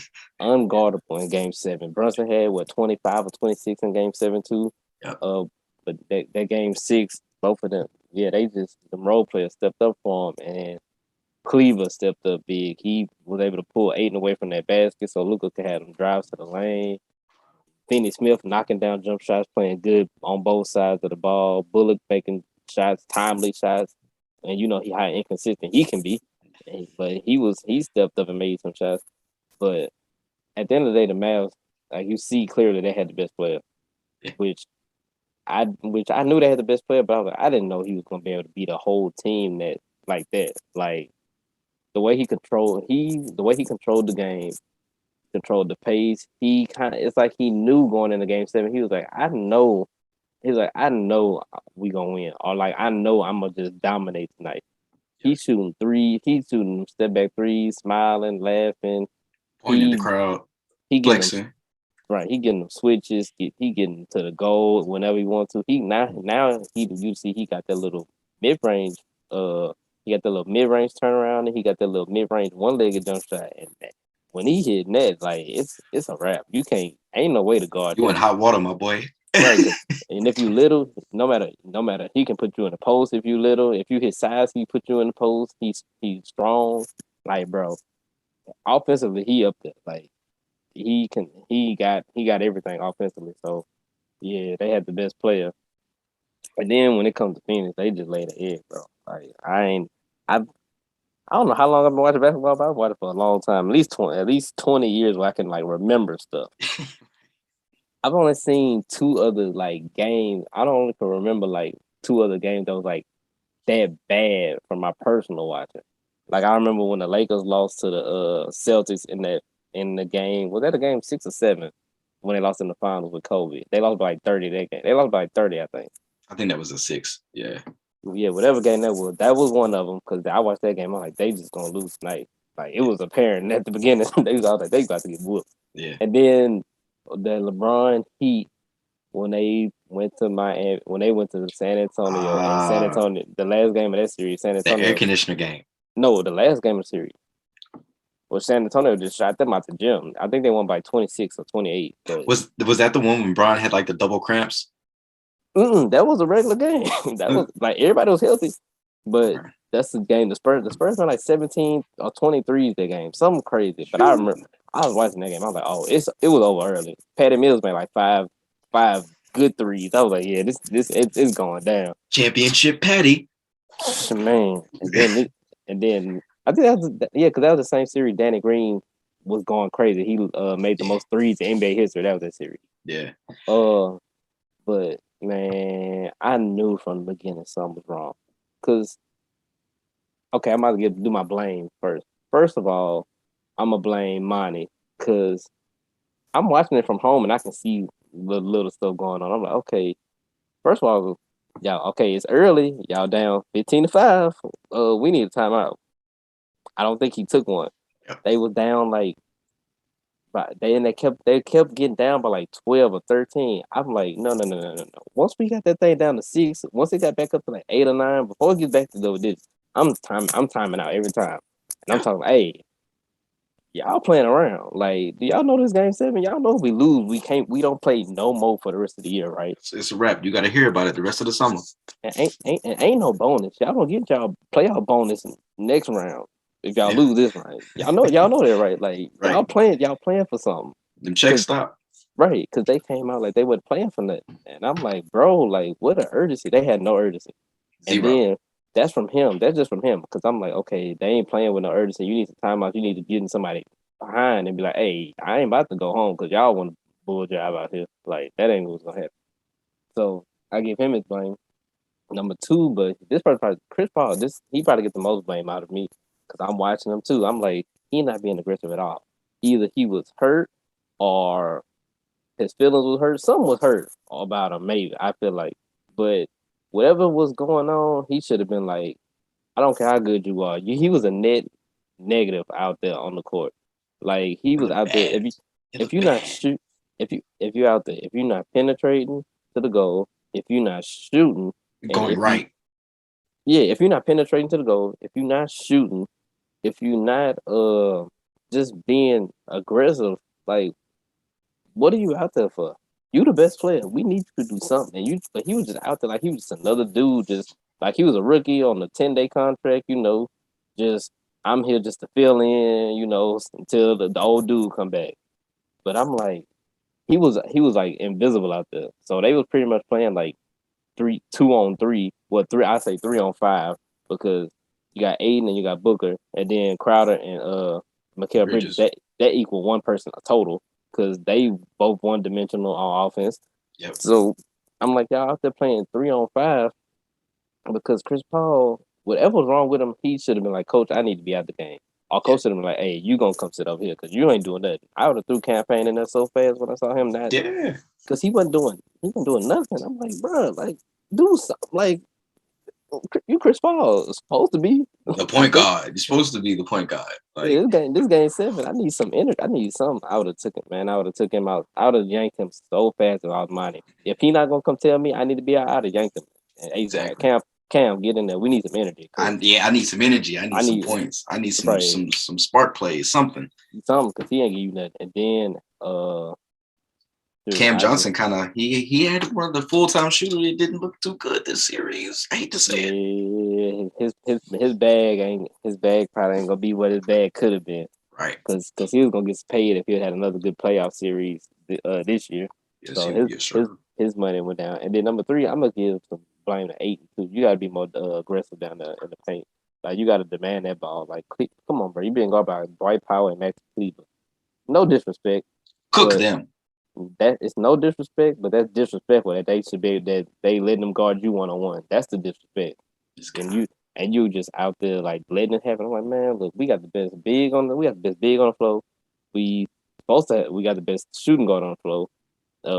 Speaker 2: unguardable in Game 7. Brunson had 25 or 26 in Game 7 too.
Speaker 1: Yep.
Speaker 2: But that Game 6, both of them, yeah, the role players stepped up for him, and Cleaver stepped up big. He was able to pull Ayton away from that basket, so Luka could have them drives to the lane. Finney Smith knocking down jump shots, playing good on both sides of the ball. Bullock making shots, timely shots, and you know how inconsistent he can be. But he stepped up and made some shots. But at the end of the day, the Mavs, like you see clearly, they had the best player, which I knew they had the best player, but I was like, I didn't know he was gonna be able to beat a whole team that. Like the way he controlled the game, controlled the pace. It's like he knew going into Game 7. He was like, I know we gonna win, or like I know I'm gonna just dominate tonight. He's shooting step back threes, smiling, laughing,
Speaker 1: pointing at the crowd, flexing.
Speaker 2: He getting them switches. He getting to the goal whenever he wants to. You see he got that little mid range. He got the little mid range turnaround, and he got that little mid range one legged jump shot. And when he hit net, like it's a wrap. You ain't no way to guard.
Speaker 1: You in hot water, my boy.
Speaker 2: Right. And if you little, no matter, he can put you in the post if you little. If you hit size, he put you in the post. He's strong. Like, bro, offensively, he up there. Like, he got everything offensively. So, yeah, they had the best player. And then when it comes to Phoenix, they just laid an egg, bro. Like, I don't know how long I've been watching basketball, but I've watched it for a long time. At least 20 years where I can like remember stuff. I've only seen 2 other like games. I don't only can remember like 2 other games that was like that bad from my personal watching. Like I remember when the Lakers lost to the Celtics in the game. Was that a game 6 or 7 when they lost in the finals with Kobe? They lost by like 30 that game. They lost by like 30, I think.
Speaker 1: I think that was a 6. Yeah.
Speaker 2: Yeah, whatever game that was one of them because I watched that game. I'm like, they just gonna lose tonight. Like it was apparent at the beginning. They was like, they got to get whooped.
Speaker 1: Yeah.
Speaker 2: And then the LeBron Heat when they went to the San Antonio and San Antonio, the last game of that series, San Antonio.
Speaker 1: The air conditioner game.
Speaker 2: No, the last game of the series. Well, San Antonio just shot them out the gym. I think they won by 26 or 28.
Speaker 1: Was that the one when Bron had like the double cramps?
Speaker 2: That was a regular game. That was like everybody was healthy, but that's the game. The Spurs were like 17 or 23 that game, something crazy. But I remember I was watching that game. I was like, oh, it was over early. Patty Mills made like five good threes. I was like, yeah, it's going down.
Speaker 1: Championship Patty,
Speaker 2: man. And then I think because that was the same series. Danny Green was going crazy. He made the
Speaker 1: Yeah,
Speaker 2: most threes in NBA history. That was that series.
Speaker 1: yeah.
Speaker 2: Uh, but man, I knew from the beginning something was wrong. Cause okay, I might get to do my blame first. First of all, I'm gonna blame Monty because I'm watching it from home and I can see the little stuff going on. I'm like, okay, first of all, y'all, okay, it's early. Y'all down 15-5. We need a timeout. I don't think he took one.
Speaker 1: Yep.
Speaker 2: They was down like, but they kept getting down by like 12 or 13. I'm like, no, no, no, no, no, no. Once we got that thing down to 6, once it got back up to like 8 or 9, before it gets back to double digits, I'm timing out every time. And I'm
Speaker 1: Yep.
Speaker 2: talking, hey, y'all playing around. Like, do y'all know this game 7? Y'all know if we lose, we don't play no more for the rest of the year, right?
Speaker 1: It's a wrap. You got to hear about it the rest of the summer.
Speaker 2: And ain't no bonus. Y'all gonna get y'all playoff bonus next round if y'all
Speaker 1: Yeah.
Speaker 2: lose this round. Y'all know that, right? Like
Speaker 1: Right.
Speaker 2: y'all playing for something.
Speaker 1: Them checks stop.
Speaker 2: Right, because they came out like they wasn't playing for nothing. And I'm like, bro, like, what an urgency. They had no urgency. And
Speaker 1: Zero.
Speaker 2: then that's from him. That's just from him. Because I'm like, okay, they ain't playing with no urgency. You need to time out. You need to get in somebody behind and be like, hey, I ain't about to go home because y'all want to bull job out here. Like, that ain't what's going to happen. So I give him his blame. Number two, but this person, Chris Paul, he probably get the most blame out of me because I'm watching him too. I'm like, he not being aggressive at all. Either he was hurt or his feelings was hurt. Something was hurt about him, maybe. I feel like. But whatever was going on, he should have been like, I don't care how good you are. He was a net negative out there on the court. Like he
Speaker 1: It
Speaker 2: was
Speaker 1: looked
Speaker 2: out there.
Speaker 1: bad. It
Speaker 2: If
Speaker 1: looked
Speaker 2: you're not
Speaker 1: bad.
Speaker 2: shoot if you're out there, if you're not penetrating to the goal, if you're not shooting, and
Speaker 1: Going right.
Speaker 2: if you're not penetrating to the goal, if you're not shooting, if you're not just being aggressive, like what are you out there for? You the best player. We need you to do something. But he was just out there like he was just another dude, just like he was a rookie on a 10-day contract. Just I'm here just to fill in, until the old dude come back. But I'm like, he was like invisible out there. So they was pretty much playing like 2-on-3. Well, three I say 3-on-5 because you got Aiden and you got Booker, and then Crowder and Mikal Bridges.
Speaker 1: Bridges.
Speaker 2: That equal one person a total because they both one dimensional on offense.
Speaker 1: Yep.
Speaker 2: So I'm like, y'all out there playing 3-on-5 because Chris Paul, whatever was wrong with him, he should have been like, Coach, I need to be out the game. Or
Speaker 1: Yeah.
Speaker 2: Coach should have been like, hey, you gonna come sit over here because you ain't doing nothing. I would have threw campaign in there so fast when I saw him that
Speaker 1: Yeah.
Speaker 2: because he wasn't doing nothing. I'm like, bro, like do something. Like you Chris Paul is supposed to be.
Speaker 1: The
Speaker 2: I
Speaker 1: point
Speaker 2: think
Speaker 1: guard. You're supposed to be the point guard.
Speaker 2: yeah,
Speaker 1: Like,
Speaker 2: this game 7. I need some energy. I need something. I would have took it, man. I would have took him out. I would have yanked him so fast if I was money. If he not gonna come tell me I need to be out, I'd have yanked him. And ASAP,
Speaker 1: exactly.
Speaker 2: Cam, get in there. We need some energy because
Speaker 1: I need some energy. I need
Speaker 2: I
Speaker 1: some
Speaker 2: need
Speaker 1: points. I need some
Speaker 2: right
Speaker 1: some some spark plays. Something.
Speaker 2: something because he ain't give you nothing. And then
Speaker 1: Cam Johnson kind of he had one of the full-time shooters. It didn't look too good this series. I hate to say it.
Speaker 2: yeah, his bag probably ain't gonna be what his bag could have been.
Speaker 1: Right.
Speaker 2: Because he was gonna get paid if he had another good playoff series this year.
Speaker 1: Yes,
Speaker 2: So his
Speaker 1: yes,
Speaker 2: his
Speaker 1: sir.
Speaker 2: his money went down. And then number 3, I'm gonna give some blame to Aiton too. You gotta be more aggressive down there in the paint. Like you gotta demand that ball. Like come on, bro. You being guarded by Dwight Powell and Max Cleveland. No disrespect,
Speaker 1: Cook
Speaker 2: but
Speaker 1: them.
Speaker 2: that it's no disrespect, but that's disrespectful that they should be that they letting them guard you 1-on-1. That's the disrespect.
Speaker 1: This
Speaker 2: And
Speaker 1: guy.
Speaker 2: you just out there like letting it happen. I'm like, man, look, we got the best big on the floor. We got the best shooting guard on the floor.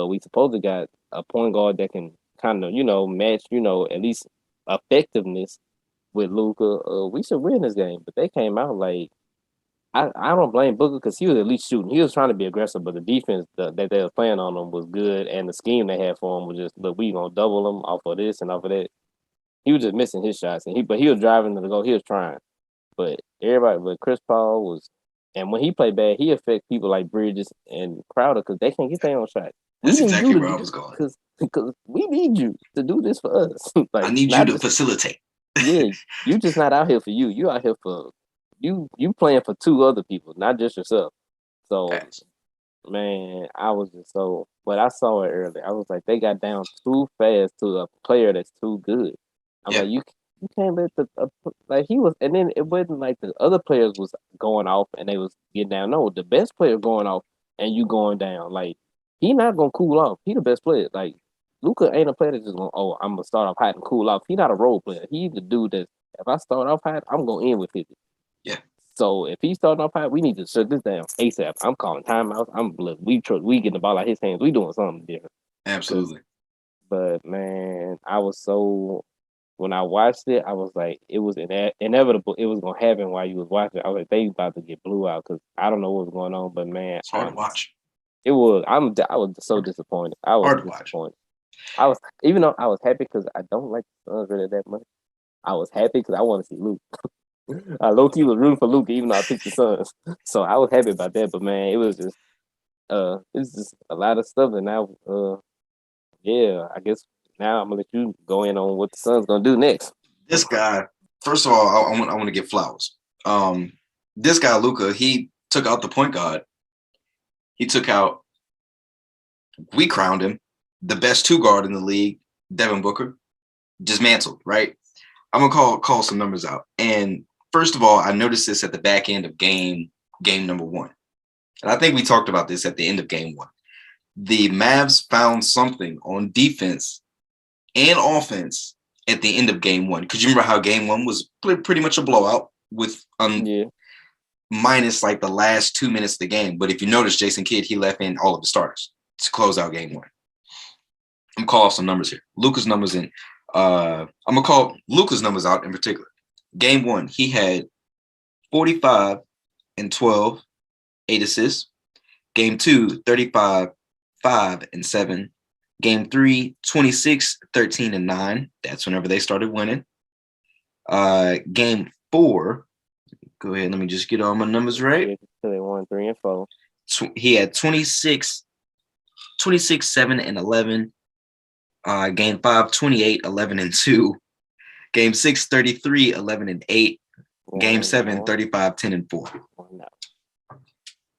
Speaker 2: We supposed to got a point guard that can kind of, match, at least effectiveness with Luca. We should win this game. But they came out like I don't blame Booker because he was at least shooting. He was trying to be aggressive, but the defense that they were playing on him was good, and the scheme they had for him was just, look, we gonna double him off of this and off of that. He was just missing his shots, but he was driving to the goal. He was trying, but Chris Paul was, and when he played bad, he affect people like Bridges and Crowder because they can't get their own shot. We
Speaker 1: That's
Speaker 2: need you
Speaker 1: exactly
Speaker 2: to
Speaker 1: where I
Speaker 2: do
Speaker 1: was going.
Speaker 2: because we need you to do this for us.
Speaker 1: I
Speaker 2: Like
Speaker 1: need you
Speaker 2: not
Speaker 1: to
Speaker 2: just
Speaker 1: facilitate.
Speaker 2: yeah, you just not out here for you. You out here for you playing for 2 other people, not just yourself. So
Speaker 1: Facts.
Speaker 2: man, I was just so. But I saw it early. I was like, they got down too fast to a player that's too good. I'm
Speaker 1: Yeah.
Speaker 2: like, You can't let the like he was, and then it wasn't like the other players was going off and they was getting down. No, the best player going off and you going down. Like he not gonna cool off. He the best player. Like Luca ain't a player that's just gonna I'm gonna start off hot and cool off. He not a role player. He the dude that if I start off hot, I'm gonna end with 50.
Speaker 1: Yeah,
Speaker 2: So if he's starting off hot, we need to shut this down ASAP. I'm calling timeouts. We getting the ball out his hands. We doing something different.
Speaker 1: absolutely.
Speaker 2: But man, I was so when I watched it, I was like, it was inevitable. It was gonna happen while you was watching. I was like, they about to get blew out because I don't know what was going on. But man,
Speaker 1: It's hard to watch.
Speaker 2: I was so disappointed. I was
Speaker 1: Hard to watch.
Speaker 2: disappointed. I was even though I was happy because I don't like the Suns really that much. I was happy because I want to see Luke. I low key was rooting for Luke even though I picked the Suns. So I was happy about that. But man, it's just a lot of stuff. And now yeah, I guess now I'm gonna let you go in on what the Suns gonna do next.
Speaker 1: This guy, first of all, I want to give flowers. This guy Luca, he took out the point guard. He took out. We crowned him the best two guard in the league, Devin Booker, dismantled. Right. I'm gonna call some numbers out. And first of all, I noticed this at the back end of game number one, and I think we talked about this at the end of game one. The Mavs found something on defense and offense at the end of game one. Because you remember how game one was pretty much a blowout with minus like the last 2 minutes of the game. But if you notice, Jason Kidd, he left in all of the starters to close out game one. I'm gonna call off some numbers here. Luka's numbers in. I'm gonna call Luka's numbers out in particular. Game one, he had 45 and 12, 8 assists. Game two, 35, 5 and 7. Game 3, 26, 13 and 9. That's whenever they started winning. Game 4, go ahead. Let me just get all my numbers right.
Speaker 2: So they won 3 and 4.
Speaker 1: He had 26, 7 and 11. Game 5, 28, 11 and 2. Game 6, 33, 11 and 8. Game 7, 35, 10 and 4. No.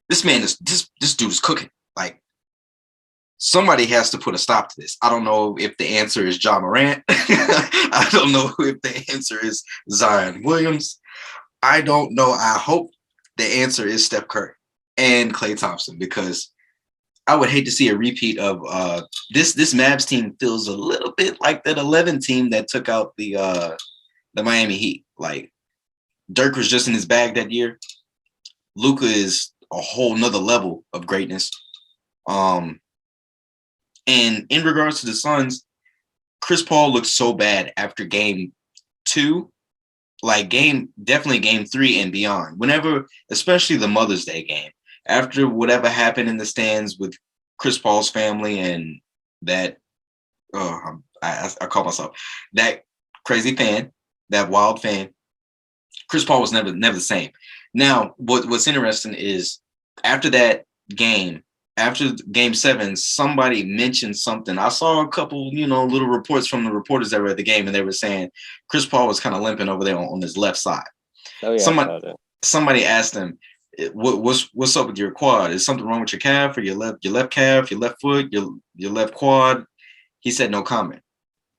Speaker 1: This man is this dude is cooking. Like, somebody has to put a stop to this. I don't know if the answer is Ja Morant. I don't know if the answer is Zion Williams. I don't know. I hope the answer is Steph Curry and Klay Thompson, because I would hate to see a repeat of this Mavs team. Feels a little bit like that 11 team that took out the Miami Heat. Like, Dirk was just in his bag that year. Luka is a whole nother level of greatness. And in regards to the Suns, Chris Paul looked so bad after game 2, like definitely game 3 and beyond. Whenever, especially the Mother's Day game, after whatever happened in the stands with Chris Paul's family and that, I call myself that crazy fan, that wild fan. Chris Paul was never the same. Now, what's interesting is after that game, after game 7, somebody mentioned something. I saw a couple, little reports from the reporters that were at the game, and they were saying Chris Paul was kind of limping over there on his left side.
Speaker 2: Oh yeah.
Speaker 1: Somebody asked him, "What's up with your quad? Is something wrong with your calf or your left calf, your left foot, your left quad?" He said no comment.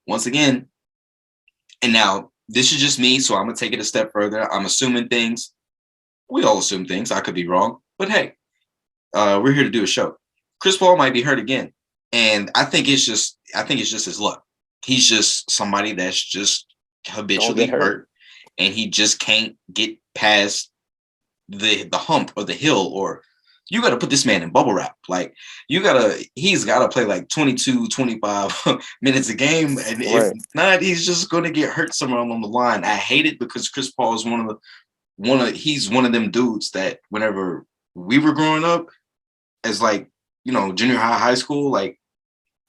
Speaker 1: Once again, and now this is just me, so I'm gonna take it a step further. I'm assuming things. We all assume things. I could be wrong, but hey. We're here to do a show. Chris Paul might be hurt again, and I think it's just his luck. He's just somebody that's just habitually hurt, and he just can't get past the hump or the hill. Or you got to put this man in bubble wrap. Like, he's got to play like 22, 25 minutes a game, and if not, he's just going to get hurt somewhere along the line. I hate it because Chris Paul is he's one of them dudes that whenever we were growing up, as like, junior high school, like,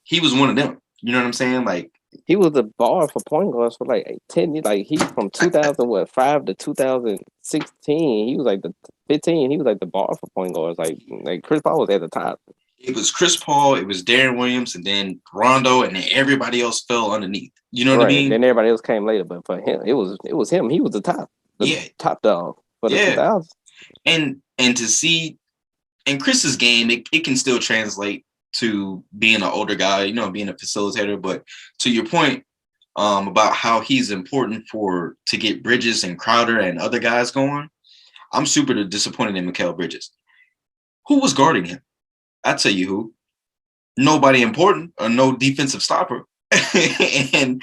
Speaker 1: he was one of them. You know what I'm saying? Like,
Speaker 2: he was the bar for point guards for like 10 years. Like, he from 2005 to 2016. He was like the 15. He was like the bar for point guards. Like Chris Paul was at the top.
Speaker 1: It was Chris Paul, it was Darren Williams, and then Rondo, and then everybody else fell underneath. You know what I mean?
Speaker 2: Then everybody else came later, but for him, it was him. He was the top. Top dog for the 2000s.
Speaker 1: And to see. In Chris's game, it can still translate to being an older guy, being a facilitator. But to your point, about how he's important to get Bridges and Crowder and other guys going. I'm super disappointed in Mikal Bridges. Who was guarding him? I tell you who. Nobody important or no defensive stopper. And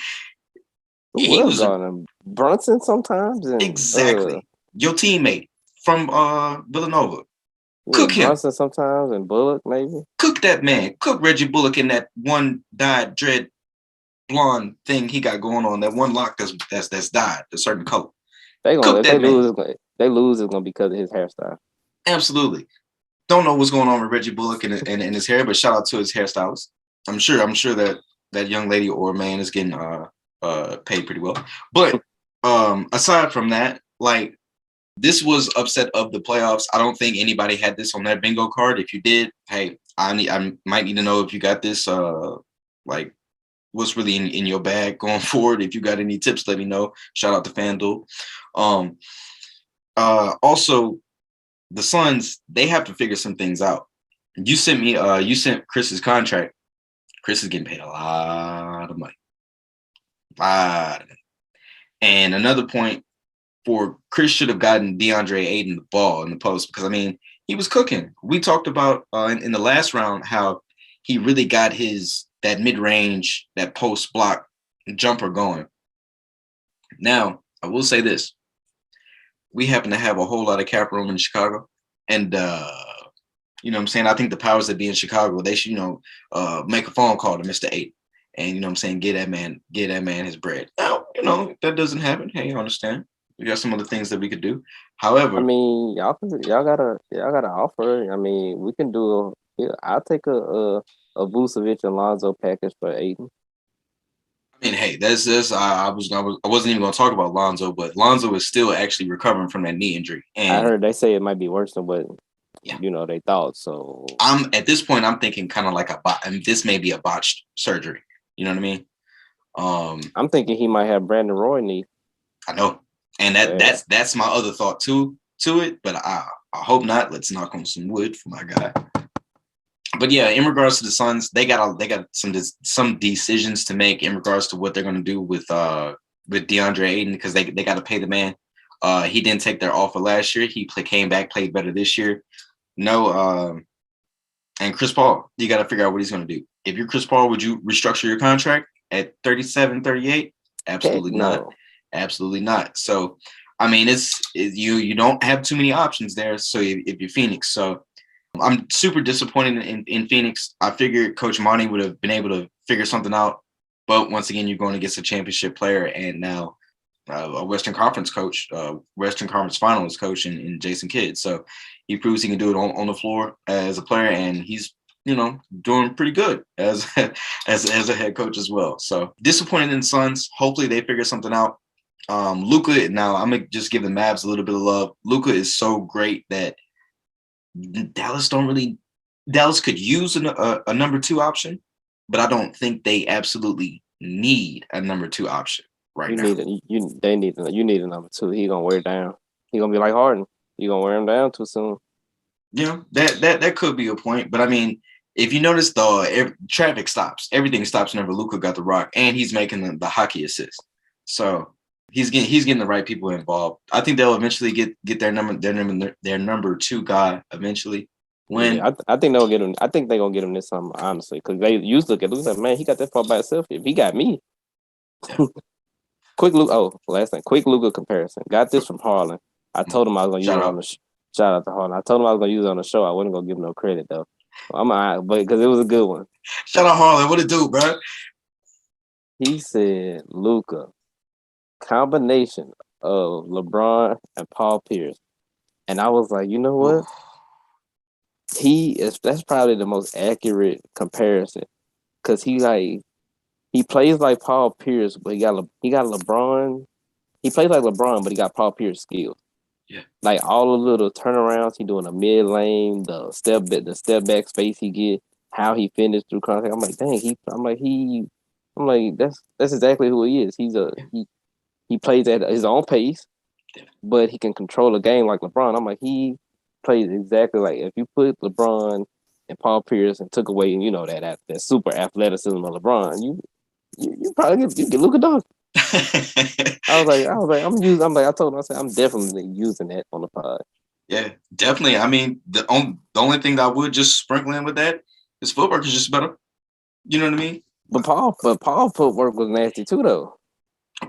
Speaker 2: Who
Speaker 1: he
Speaker 2: was
Speaker 1: was
Speaker 2: guarding him? Brunson sometimes, and
Speaker 1: exactly your teammate from Villanova.
Speaker 2: yeah,
Speaker 1: Cook him.
Speaker 2: Brunson sometimes, and Bullock maybe.
Speaker 1: Cook that man. Cook Reggie Bullock in that one dyed dread blonde thing he got going on. That one lock that's dyed a certain color.
Speaker 2: If they lose, it's gonna be because of his hairstyle.
Speaker 1: Absolutely. Don't know what's going on with Reggie Bullock and his hair, but shout out to his hairstylist. I'm sure that young lady or man is getting paid pretty well. But aside from that, like, this was upset of the playoffs. I don't think anybody had this on their bingo card. If you did, hey, I might need to know if you got this. Like, what's really in your bag going forward. If you got any tips, let me know. Shout out to FanDuel. Also, the Suns, they have to figure some things out. You sent Chris's contract. Chris is getting paid a lot of money. And another point, for Chris should have gotten DeAndre Ayton the ball in the post, because I mean, he was cooking. We talked about in the last round how he really got that mid-range, that post block jumper going. Now, I will say this. We happen to have a whole lot of cap room in Chicago. And you know what I'm saying? I think the powers that be in Chicago, they should, make a phone call to Mr. Ayton. And you know what I'm saying, get that man his bread. Now, if that doesn't happen, hey, I understand. We got some other things that we could do. However,
Speaker 2: I mean, y'all gotta offer. I mean, we can do I'll take a Vucevic and Lonzo package for Aiden.
Speaker 1: I mean, hey, that's this. I wasn't even going to talk about Lonzo, but Lonzo is still actually recovering from that knee injury. And
Speaker 2: I heard they say it might be worse than what they thought. So
Speaker 1: at this point, I'm thinking kind of like this may be a botched surgery. You know what I mean?
Speaker 2: I'm thinking he might have Brandon Roy knee.
Speaker 1: I know. And that's my other thought to it, but I hope not. Let's knock on some wood for my guy. But yeah, in regards to the Suns, they got some decisions to make in regards to what they're going to do with DeAndre Ayton, because they got to pay the man. He didn't take their offer last year. He came back, played better this year. And Chris Paul, you got to figure out what he's going to do. If you're Chris Paul, would you restructure your contract at 37, 38? Absolutely not. Absolutely not. So, I mean, you don't have too many options there. So if you're Phoenix, so I'm super disappointed in Phoenix. I figured Coach Mardy would have been able to figure something out, but once again, you're going against a championship player and now a Western Conference coach, Western Conference Finals coach in Jason Kidd. So he proves he can do it on the floor as a player, and he's doing pretty good as a head coach as well. So disappointed in Suns. Hopefully they figure something out. Luka, now I'm gonna just give the Mavs a little bit of love. Luka is so great that Dallas could use a number two option, but I don't think they absolutely need a number two option right now.
Speaker 2: You need a number two. He gonna wear it down. He gonna be like Harden. You gonna wear him down too soon.
Speaker 1: That could be a point, but I mean, if you notice, traffic stops, everything stops whenever Luka got the rock, and he's making the hockey assist. So he's getting the right people involved. I think they'll eventually get their number two guy eventually.
Speaker 2: I think they'll get him. I think they're gonna get him this summer, honestly, because they used to look at Luka, man, he got that far by himself. If he got me, quick Luka. Oh, last thing, quick Luka comparison. Got this from Harlan. I told him I was gonna use it on the shout out to Harlan. I told him I was gonna use it on the show. I wasn't gonna give him no credit though. But because it was a good one.
Speaker 1: Shout out Harlan. What it do, bro?
Speaker 2: He said Luka, combination of LeBron and Paul Pierce, and I was like, you know what? That's probably the most accurate comparison, because he plays like Paul Pierce, but he got LeBron. He plays like LeBron, but he got Paul Pierce skills.
Speaker 1: Yeah, like
Speaker 2: all the little turnarounds he do in the mid lane, the step back space he get, how he finished through contact. I'm like, dang, I'm like that's exactly who he is. He plays at his own pace, but he can control a game like LeBron. I'm like, he plays exactly like, if you put LeBron and Paul Pierce and took away, that super athleticism of LeBron, You probably get Luka Doncic. I told him, I said, I'm definitely using that on the pod.
Speaker 1: Yeah, definitely. I mean, the only thing that I would just sprinkle in with that is footwork is just better. You know what I mean?
Speaker 2: But Paul footwork was nasty too, though.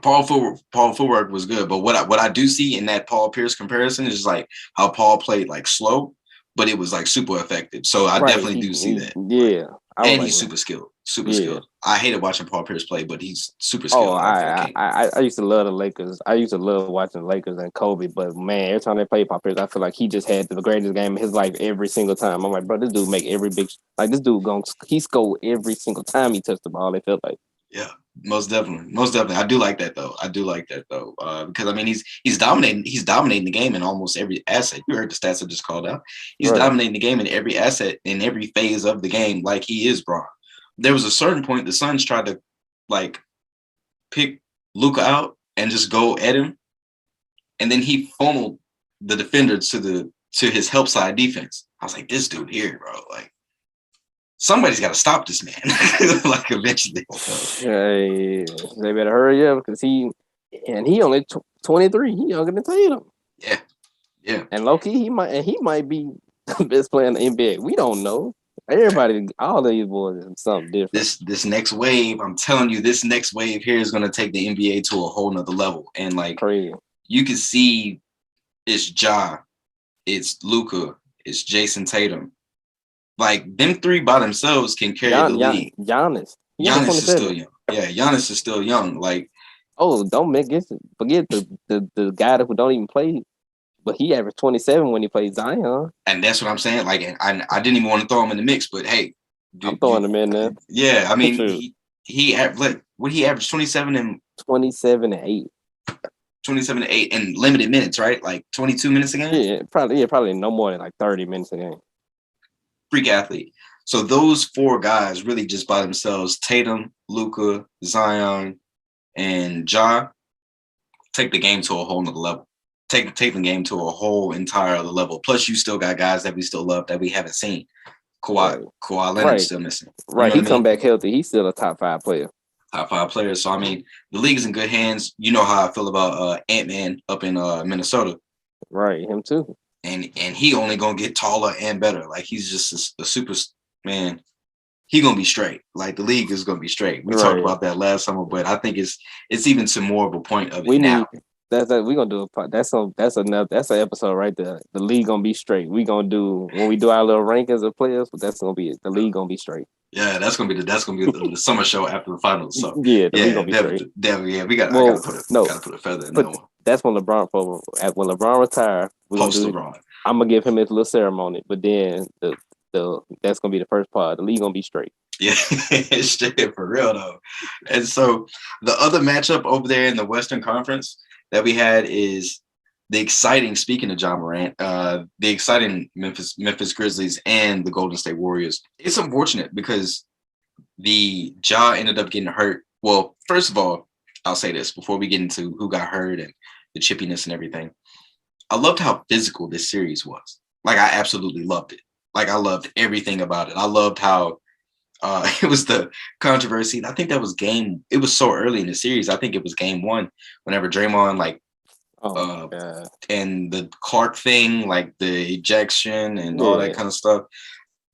Speaker 1: Paul footwork was good, but what I do see in that Paul Pierce comparison is like how Paul played like slow, but it was like super effective. So I definitely do see that.
Speaker 2: Yeah, I was
Speaker 1: And
Speaker 2: like,
Speaker 1: he's super skilled, super
Speaker 2: yeah.
Speaker 1: skilled. I hated watching Paul Pierce play, but he's super skilled.
Speaker 2: I used to love the Lakers. I used to love watching the Lakers and Kobe, but man, every time they played Paul Pierce, I feel like he just had the greatest game of his life every single time. I'm like, bro, this dude make every big like this dude he scored every single time he touched the ball. It felt like.
Speaker 1: Yeah, most definitely, most definitely. I do like that though. Because I mean, he's dominating. He's dominating the game in almost every asset. You heard the stats I just called out. He's dominating the game in every asset in every phase of the game, like he is Braun. There was a certain point the Suns tried to like pick Luka out and just go at him, and then he funneled the defender to his help side defense. I was like, this dude here, bro, like somebody's got to stop this man. Like eventually.
Speaker 2: Hey, they better hurry up because he only 23. He younger than Tatum.
Speaker 1: Yeah, yeah.
Speaker 2: And low key, he might be the best player in the NBA. We don't know. Everybody, all these boys is something different.
Speaker 1: This next wave, I'm telling you, this next wave here is going to take the NBA to a whole nother level. And like,
Speaker 2: crazy.
Speaker 1: You can see it's Ja, it's Luka, it's Jason Tatum. Like them three by themselves can carry the league.
Speaker 2: Giannis
Speaker 1: is still young. Yeah, Giannis is still young. Like,
Speaker 2: oh, forget the guy who don't even play. But he averaged 27 when he played Zion.
Speaker 1: And that's what I'm saying. Like, I didn't even want to throw him in the mix, but hey,
Speaker 2: I'm throwing him in there.
Speaker 1: Yeah, I mean, he averaged 27 and
Speaker 2: 27 and 8.
Speaker 1: 27 to 8 in limited minutes, right? Like 22 minutes a game?
Speaker 2: Yeah, probably no more than like 30 minutes a game.
Speaker 1: Freak athlete. So those four guys really just by themselves, Tatum, Luka, Zion, and Ja, take the game to a whole nother level. Take the game to a whole entire other level. Plus, you still got guys that we still love that we haven't seen. Kawhi Leonard's still missing.
Speaker 2: Right, he come back healthy. He's still a top 5 player.
Speaker 1: Top 5 players. So I mean, the league is in good hands. You know how I feel about Ant-Man up in Minnesota.
Speaker 2: Right, him too.
Speaker 1: And he only gonna get taller and better. Like he's just a super man. He gonna be straight. Like the league is gonna be straight. We talked about that last summer, but I think it's even to more of a point of it now.
Speaker 2: We're gonna do that's an episode right there. The league gonna be straight. We gonna do when we do our little rankings of players, but that's gonna be it. The league gonna be straight.
Speaker 1: Yeah, that's gonna be the summer show after the finals. So
Speaker 2: yeah, league gonna be straight.
Speaker 1: Yeah, we got I gotta put a feather in that one.
Speaker 2: That's when LeBron retire.
Speaker 1: LeBron.
Speaker 2: I'm gonna give him his little ceremony, but then that's gonna be the first part. The league gonna be straight.
Speaker 1: Yeah, straight for real though. And so the other matchup over there in the Western Conference that we had is the exciting, speaking of Ja Morant, the exciting Memphis Grizzlies and the Golden State Warriors. It's unfortunate because the Ja ended up getting hurt. Well, first of all, I'll say this before we get into who got hurt and the chippiness and everything. I loved how physical this series was. Like, I absolutely loved it. Like, I loved everything about it. I loved how it was the controversy. I think that was it was so early in the series. I think it was game 1 whenever Draymond, and the Clark thing, like the ejection and all that kind of stuff.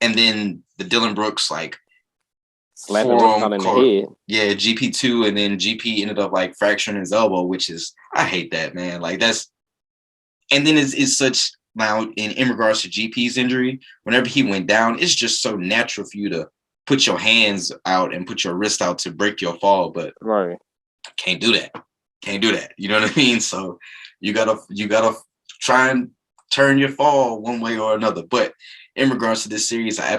Speaker 1: And then the Dylan Brooks, like,
Speaker 2: forearm in the head.
Speaker 1: Yeah, GP2, and then GP ended up like fracturing his elbow, which is, I hate that, man. Like that's, and then it's such now in regards to GP's injury, whenever he went down, it's just so natural for you to put your hands out and put your wrist out to break your fall, but can't do that. You know what I mean? So you gotta try and turn your fall one way or another. But in regards to this series, I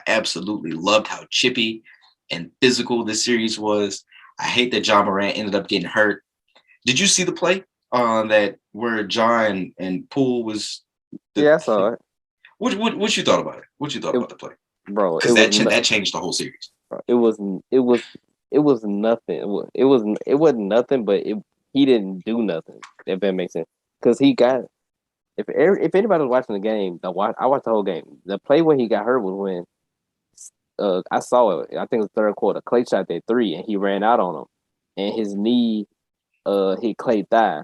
Speaker 1: absolutely loved how chippy and physical this series was. I hate that Ja Morant ended up getting hurt. Did you see the play that where Ja and Poole was?
Speaker 2: I saw it.
Speaker 1: What you thought about it? What you thought about the play,
Speaker 2: bro?
Speaker 1: Because that changed the whole series.
Speaker 2: It was nothing. It wasn't nothing, but he didn't do nothing. If that makes sense, because he got. If anybody was watching the game, I watched the whole game. The play when he got hurt was when I saw it. I think it was third quarter. Clay shot that three, and he ran out on him, and his knee hit Clay thigh,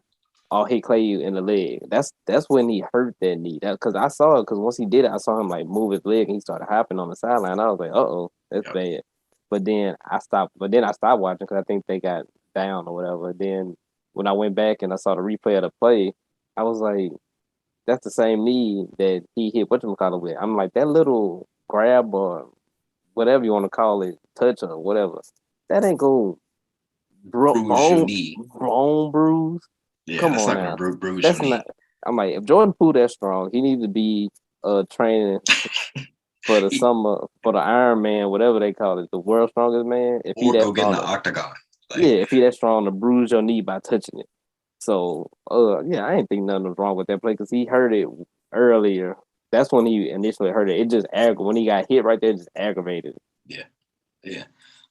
Speaker 2: or hit Clay in the leg. That's when he hurt that knee. That because I saw it. Because once he did it, I saw him like move his leg, and he started hopping on the sideline. I was like, oh, that's
Speaker 1: Yep.
Speaker 2: bad. But then I stopped. But then I stopped watching because I think they got down or whatever. Then when I went back and I saw the replay of the play, I was like, that's the same knee that he hit whatchamacallit with. I'm like, that little grab or whatever you want to call it, touch or whatever, that ain't go
Speaker 1: Bruise your knee.
Speaker 2: bone bruise.
Speaker 1: Yeah,
Speaker 2: Come
Speaker 1: that's
Speaker 2: on
Speaker 1: not gonna
Speaker 2: now.
Speaker 1: bruise your
Speaker 2: That's
Speaker 1: knee.
Speaker 2: not. I'm like, if Jordan Poole that strong, he needs to be training for the summer for the Iron Man, whatever they call it, the world's strongest man. If he
Speaker 1: Or
Speaker 2: that
Speaker 1: go get in
Speaker 2: strong,
Speaker 1: the octagon.
Speaker 2: yeah,
Speaker 1: Like,
Speaker 2: if he that strong to bruise your knee by touching it. So, yeah, I ain't think nothing was wrong with that play because he heard it earlier. That's when he initially heard it. It just when he got hit right there, it just aggravated.
Speaker 1: yeah, yeah,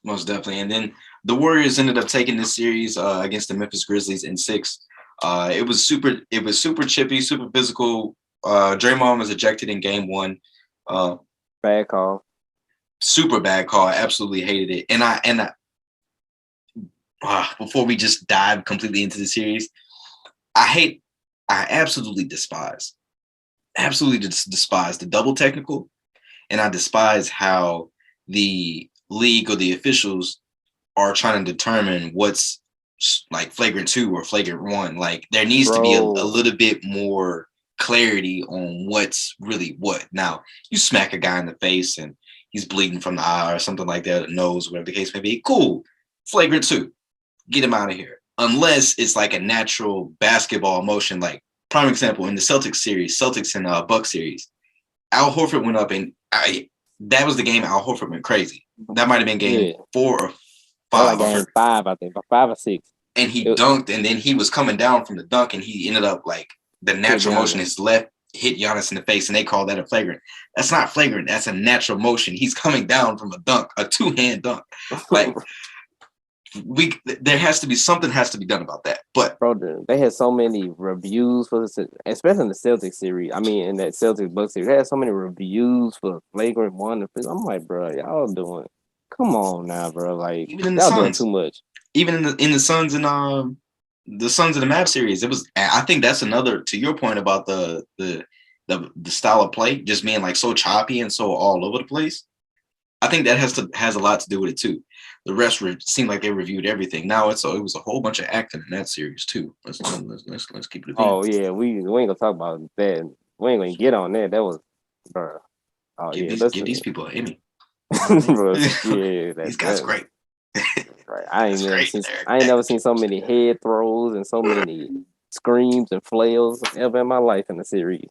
Speaker 1: most definitely. And then the Warriors ended up taking this series against the Memphis Grizzlies in 6. It was super chippy, super physical. Draymond was ejected in game 1.
Speaker 2: Bad call.
Speaker 1: Super bad call. I absolutely hated it. And I before we just dive completely into the series, I absolutely despise the double technical, and I despise how the league or the officials are trying to determine what's like flagrant 2 or flagrant 1. Like there needs to be a little bit more clarity on what's really what. Now, you smack a guy in the face and he's bleeding from the eye or something like that, nose, whatever the case may be. Cool. Flagrant 2. Get him out of here. Unless it's like a natural basketball motion. Like prime example in the Celtics and Bucks series, Al Horford went up and that was the game Al Horford went crazy. That might have been game 4 or 5.
Speaker 2: Like game 5, I think, 5 or 6.
Speaker 1: And he dunked, and then he was coming down from the dunk, and he ended up like the natural motion is left hit Giannis in the face, and they call that a flagrant. That's not flagrant. That's a natural motion. He's coming down from a dunk, a 2-hand dunk. Like something has to be done about that. But
Speaker 2: bro, they had so many reviews for this, especially in the Celtics series. I mean, in that Celtics Bucks series, they had so many reviews for flagrant 1. I'm like, bro, y'all doing. Come on now, bro. Like y'all doing too much.
Speaker 1: Even in the Suns and the Suns and the Mavs series, it was. I think that's another to your point about the style of play just being like so choppy and so all over the place. I think that has a lot to do with it too. The rest seemed like they reviewed everything. Now it was a whole bunch of acting in that series too. Let's keep it.
Speaker 2: Oh yeah, we ain't gonna talk about that. We ain't gonna get on that. That was, bro. Oh
Speaker 1: give these people an Emmy.
Speaker 2: Bro, yeah,
Speaker 1: these guys great.
Speaker 2: Right. I ain't never seen so many head throws and so many screams and flails ever in my life in the series.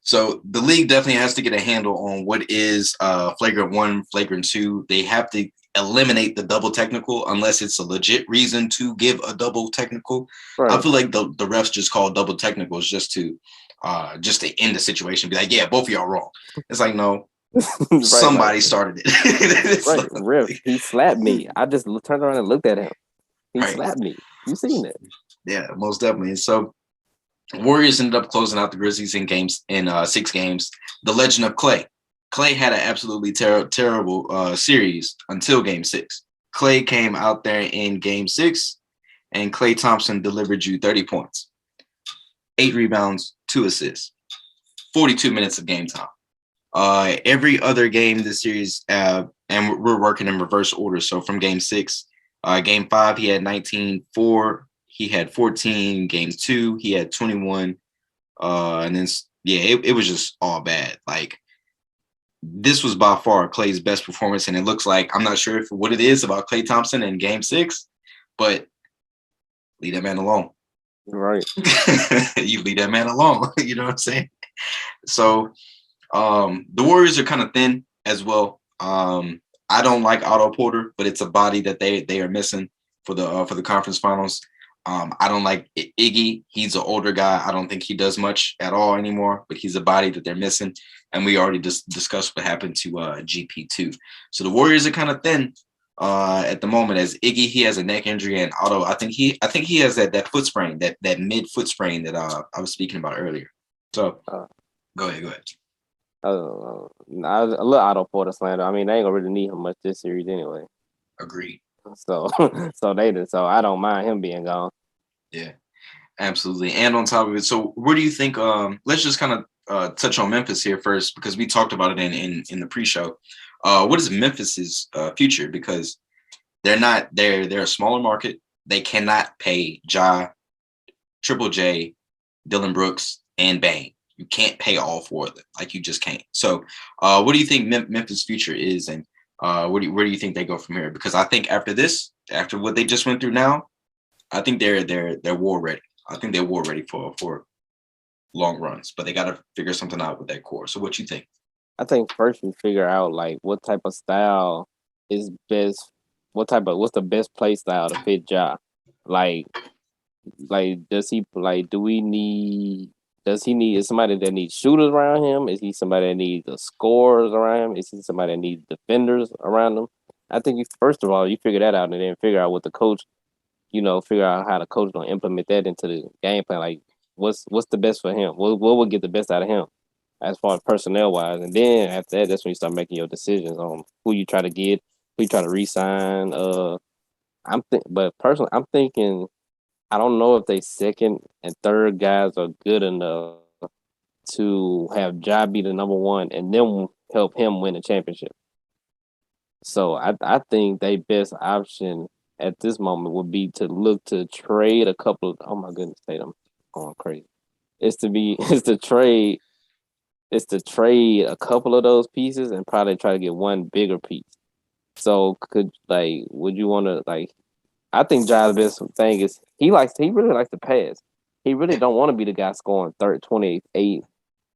Speaker 1: So the league definitely has to get a handle on what is flagrant 1, flagrant 2. They have to eliminate the double technical unless it's a legit reason to give a double technical. Right. I feel like the refs just call double technicals just to end the situation. Be like, yeah, both of y'all wrong. It's like, no. Right, somebody started it.
Speaker 2: Right, ref. He slapped me. I just turned around and looked at him. He slapped me. You seen it?
Speaker 1: Yeah, most definitely. And so Warriors ended up closing out the Grizzlies in 6 games. The legend of Clay. Clay had an absolutely terrible series until game 6. Clay came out there in game 6, and Klay Thompson delivered you 30 points, 8 rebounds, 2 assists, 42 minutes of game time. Every other game this series, and we're working in reverse order. So from game 6, game 5, he had 19-4. He had 14. Game 2, he had 21. And then, it was just all bad. Like, this was by far Klay's best performance. And it looks like, I'm not sure what it is about Klay Thompson in game 6, but leave that man alone.
Speaker 2: Right.
Speaker 1: You leave that man alone. You know what I'm saying? So, the Warriors are kind of thin as well. I don't like Otto Porter, but it's a body that they are missing for the conference finals. I don't like Iggy. He's an older guy. I don't think he does much at all anymore, but he's a body that they're missing. And we already discussed what happened to GP2. So the Warriors are kind of thin at the moment. As Iggy, he has a neck injury, and Otto, I think he has that foot sprain, that mid foot sprain that I was speaking about earlier. So go ahead.
Speaker 2: A little Otto Porter slander. I mean, they ain't gonna really need him much this series anyway.
Speaker 1: Agreed.
Speaker 2: So, so I don't mind him being gone.
Speaker 1: Yeah, absolutely. And on top of it, so where do you think? Let's just kind of touch on Memphis here first because we talked about it in the pre-show. What is Memphis's future? Because they're a smaller market. They cannot pay Ja, Triple J, Dylan Brooks, and Bane. You can't pay all four of them. Like you just can't. So, what do you think Memphis' future is, and where do you think they go from here? Because I think after this, after what they just went through now, I think they're war ready. I think they're war ready for long runs, but they got to figure something out with that core. So, what you think?
Speaker 2: I think first we figure out like what type of style is best. What's the best play style to fit Ja? Like does he like do we need does he need is somebody that needs shooters around him? Is he somebody that needs the scorers around him? Is he somebody that needs defenders around him? I think you first of all you figure that out and then figure out what the coach, figure out how the coach gonna implement that into the game plan. Like what's the best for him? What would get the best out of him as far as personnel wise? And then after that, that's when you start making your decisions on who you try to get, who you try to re-sign. But personally, I'm thinking I don't know if they second and third guys are good enough to have Ja be the number one and then help him win a championship. So I think their best option at this moment would be to look to trade a couple. Oh my goodness, Tatum going crazy. It's to be it's to trade a couple of those pieces and probably try to get one bigger piece. So would you want to I think Ja's best thing is he really likes to pass. He really
Speaker 1: Yeah,
Speaker 2: don't want to be the guy scoring 28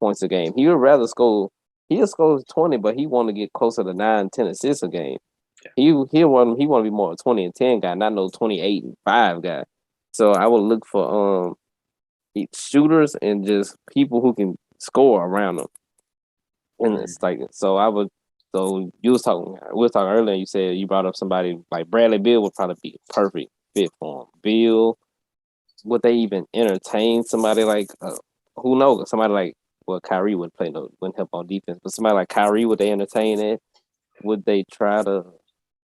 Speaker 2: points a game. He would rather score. He'll score 20, but he want to get closer to 9, 10 assists a game.
Speaker 1: yeah.
Speaker 2: He want to be more a 20 and 10 guy, not no 28 and 5 guy. So I would look for shooters and just people who can score around them. And
Speaker 1: Mm.
Speaker 2: it's like so I would so you was talking we was talking earlier. You said you brought up somebody like Bradley Beal would probably be a perfect fit for him. Beal, would they even entertain somebody like who knows? Somebody like Kyrie wouldn't help on defense, but somebody like Kyrie would they entertain it? Would they try to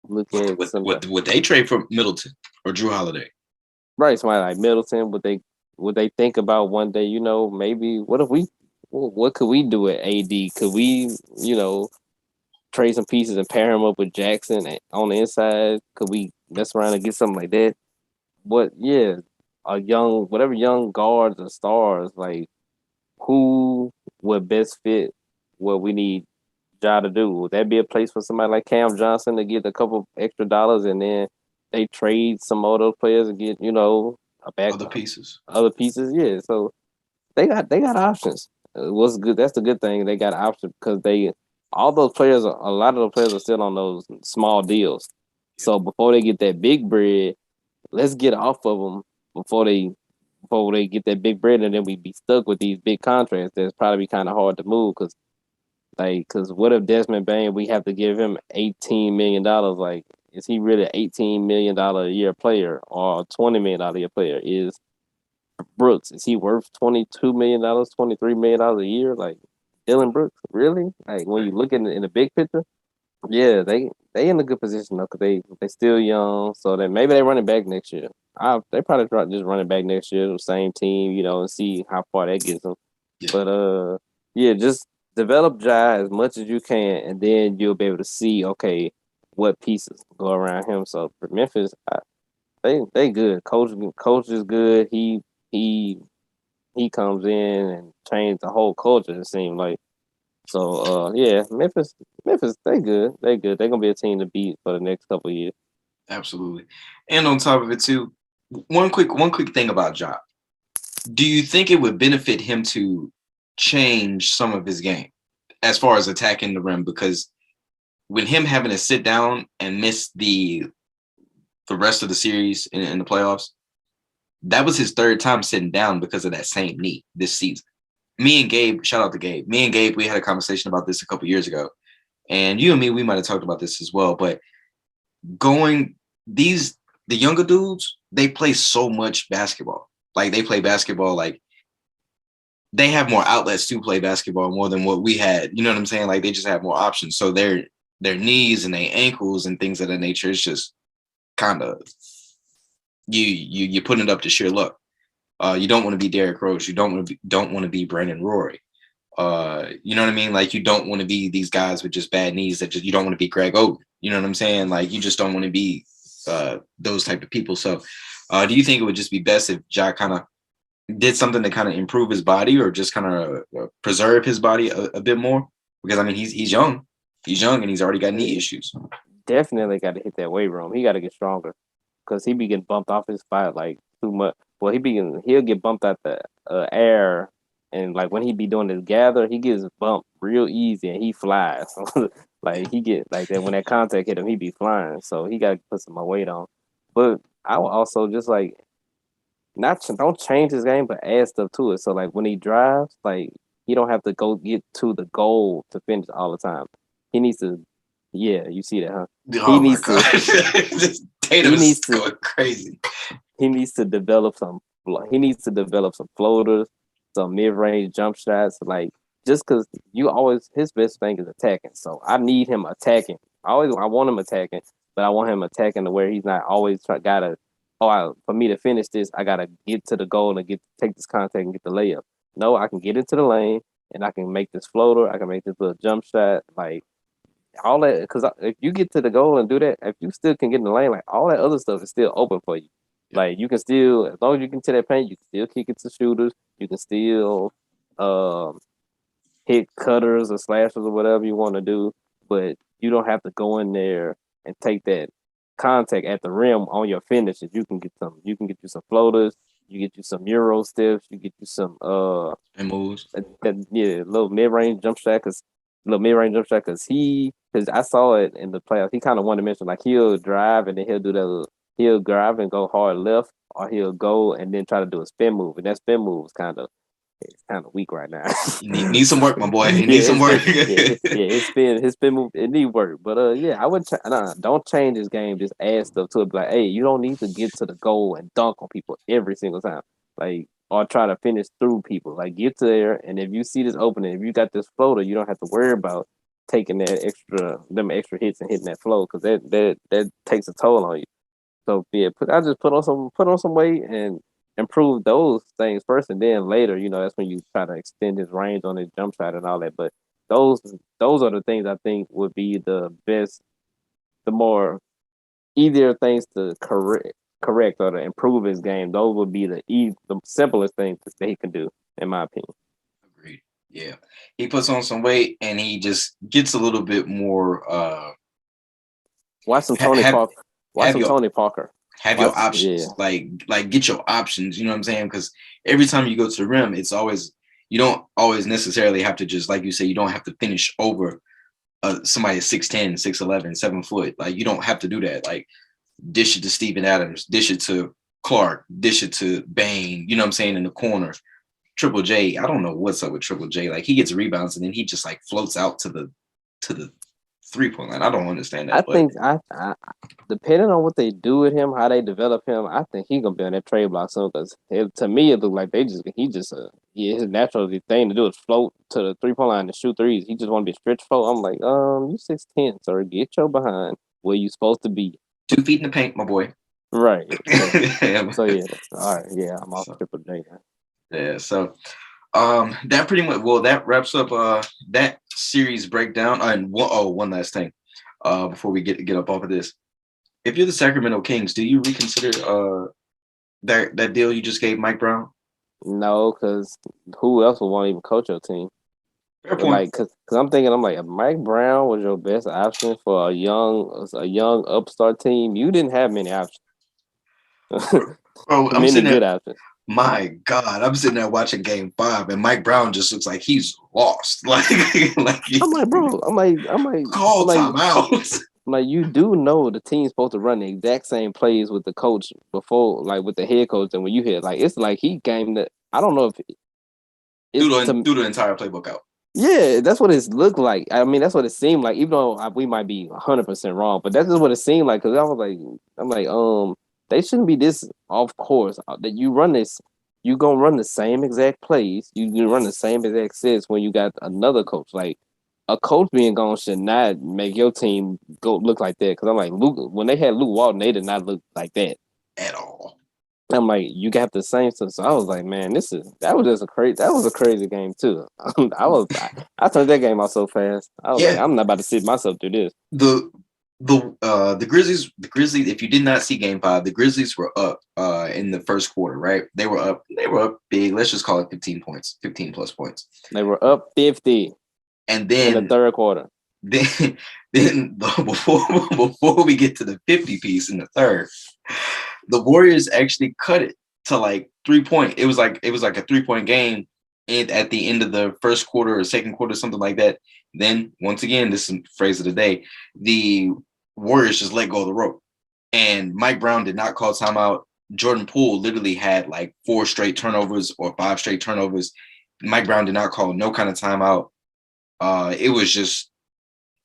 Speaker 2: look at somebody
Speaker 1: Would they trade for Middleton or Drew Holiday?
Speaker 2: right? Somebody like Middleton? Would they think about one day? Maybe what could we do at AD? Could we trade some pieces and pair him up with Jackson on the inside? Could we mess around and get something like that? Yeah, whatever young guards or stars, like who would best fit what we need Ja to do? Would that be a place for somebody like Cam Johnson to get a couple extra dollars and then they trade some of those players and get, a back
Speaker 1: Other pieces.
Speaker 2: other pieces? Yeah. So they got options. What's good? That's the good thing. They got options because all those players, a lot of those players are still on those small deals. So before they get that big bread, let's get off of them before they get that big bread, and then we be stuck with these big contracts. That's probably kind of hard to move because what if Desmond Bain? We have to give him $18 million. Like, is he really an $18 million a year player or $20 million a year player? Brooks, is he worth $22 million, $23 million a year? Like Dylan Brooks, really? Like when you
Speaker 1: Right.
Speaker 2: look in the big picture, yeah, they in a good position though because they still young, so that maybe they running back next year. They probably try just running back next year, the same team, and see how far that gets them.
Speaker 1: Yeah,
Speaker 2: But yeah, just develop Ja as much as you can, and then you'll be able to see what pieces go around him. So for Memphis, they good. Coach is good. He he comes in and changed the whole culture. It seemed like so. Yeah, Memphis, they good. They good. They're gonna be a team to beat for the next couple of years.
Speaker 1: absolutely. And on top of it too, one quick thing about Ja. Do you think it would benefit him to change some of his game as far as attacking the rim? Because with him having to sit down and miss the rest of the series in the playoffs, that was his third time sitting down because of that same knee this season. Me and Gabe, shout out to Gabe. Me and Gabe, we had a conversation about this a couple years ago. And you and me, we might have talked about this as well. But going the younger dudes, they play so much basketball. Like they play basketball like they have more outlets to play basketball more than what we had. You know what I'm saying? Like they just have more options. So their knees and their ankles and things of that nature is just kind of you're putting it up to sheer luck. You don't want to be Derrick Rose. You don't want to be Brandon Roy. You know what I mean? Like you don't want to be these guys with just bad knees that just you don't want to be Greg Oden. You know what I'm saying? Like you just don't want to be those type of people. So do you think it would just be best if Ja kind of did something to kind of improve his body or just kind of preserve his body a bit more? Because I mean he's young. He's young and he's already got knee issues.
Speaker 2: Definitely got to hit that weight room. He got to get stronger because he be getting bumped off his spot like too much. Well, he'll get bumped out the air, and like when he be doing his gather, he gets bumped real easy and he flies. Like he get like that when that contact hit him, he be flying. So he got to put some more weight on. But I will also just like not don't change his game, but add stuff to it. So like when he drives, like he don't have to go get to the goal to finish all the time. He needs to. Yeah, you see that, huh?
Speaker 1: Oh he needs my God. To. Tatum is going crazy.
Speaker 2: He needs to develop some. He needs to develop some floaters, some mid-range jump shots. Like just because you always his best thing is attacking. So I need him attacking. I want him attacking, but I want him attacking to where he's not always gotta. For me to finish this, I gotta get to the goal and take this contact and get the layup. No, I can get into the lane and I can make this floater. I can make this little jump shot. Like all that, because if you get to the goal and do that, if you still can get in the lane, like all that other stuff is still open for you. Like you can still, as long as you get to that paint, you can still kick it to shooters. You can still hit cutters or slashers or whatever you want to do, but you don't have to go in there and take that contact at the rim on your finishes. You can get you some floaters, you get you some Euro stiffs, you get you some
Speaker 1: and moves.
Speaker 2: Little mid-range jump shot because I saw it in the playoffs. He kind of wanted to mention like he'll drive and then he'll drive and go hard left, or he'll go and then try to do a spin move, and that spin move is kind of weak right now.
Speaker 1: need some work, my boy. He needs some work.
Speaker 2: His spin move it need work, but I wouldn't don't change his game. Just add stuff to it. Like, hey, you don't need to get to the goal and dunk on people every single time. Like, or try to finish through people. Like, get to there, and if you see this opening, if you got this floater, you don't have to worry about taking them extra hits and hitting that flow because that takes a toll on you. So I just put on some weight and improve those things first, and then later, that's when you try to extend his range on his jump shot and all that. But those are the things I think would be the best, the more easier things to correct or to improve his game. Those would be the simplest things that he can do, in my opinion.
Speaker 1: Agreed. Yeah, he puts on some weight and he just gets a little bit more.
Speaker 2: Watch some Tony Parker. Tony Parker.
Speaker 1: Have your options, like get your options. You know what I'm saying? Because every time you go to the rim, it's always you don't always necessarily have to just like you say. You don't have to finish over somebody 6'10", 6'11", 7 foot. Like you don't have to do that. Like dish it to Steven Adams, dish it to Clark, dish it to Bane. You know what I'm saying in the corner. Triple J, I don't know what's up with Triple J. Like he gets rebounds and then he just like floats out to the 3-point line. I don't understand that.
Speaker 2: I think depending on what they do with him, how they develop him, I think he's gonna be on that trade block soon. Because to me, it looked like his natural thing to do is float to the 3-point line and shoot threes. He just want to be a stretch float. I'm like, you 6'10", sir, get your behind where you supposed to be.
Speaker 1: 2 feet in the paint, my boy.
Speaker 2: Right. So yeah, all right, yeah, I'm off Triple J now.
Speaker 1: Yeah, so that pretty much that wraps up that series breakdown. And one last thing before we get up off of this. If you're the Sacramento Kings, do you reconsider that deal you just gave Mike Brown?
Speaker 2: No, because who else would want to even coach your team?
Speaker 1: Fair point.
Speaker 2: Like, cause I'm thinking, if Mike Brown was your best option for a young upstart team, you didn't have many options.
Speaker 1: Bro,
Speaker 2: many good options.
Speaker 1: My God, I'm sitting there watching Game 5, and Mike Brown just looks like he's lost. Like I'm like,
Speaker 2: bro, I'm like,
Speaker 1: call timeout.
Speaker 2: I'm like, you do know the team's supposed to run the exact same plays with the coach before, like with the head coach, and when you hit, like it's like he game that I don't know if
Speaker 1: threw the entire playbook out.
Speaker 2: Yeah, that's what it looked like. I mean, that's what it seemed like. Even though we might be 100% wrong, but that's just what it seemed like. Because I'm like, they shouldn't be this off course. That you run this you gonna run the same exact plays. You run the same exact sets when you got another coach. Like a coach being gone should not make your team go look like that. Because I'm like Luke when they had Luke Walton, they did not look like that
Speaker 1: at all.
Speaker 2: I'm like, you got the same stuff. So I was like, man, that was a crazy game too. I turned that game off so fast. I was like,
Speaker 1: Yeah,
Speaker 2: I'm not about to sit myself through this.
Speaker 1: the Grizzlies. If you did not see Game 5, the Grizzlies were up in the first quarter, right? They were up big. Let's just call it 15 points, 15 plus points.
Speaker 2: They were up 50,
Speaker 1: and
Speaker 2: in
Speaker 1: then
Speaker 2: the third quarter.
Speaker 1: then before we get to the 50 piece in the third, the Warriors actually cut it to like 3 point. It was like a 3 point game, and at the end of the first quarter or second quarter, something like that. Then once again, this is phrase of the day: the Warriors just let go of the rope, and Mike Brown did not call timeout. Jordan Poole literally had like 4 straight turnovers or 5 straight turnovers. Mike Brown did not call no kind of timeout.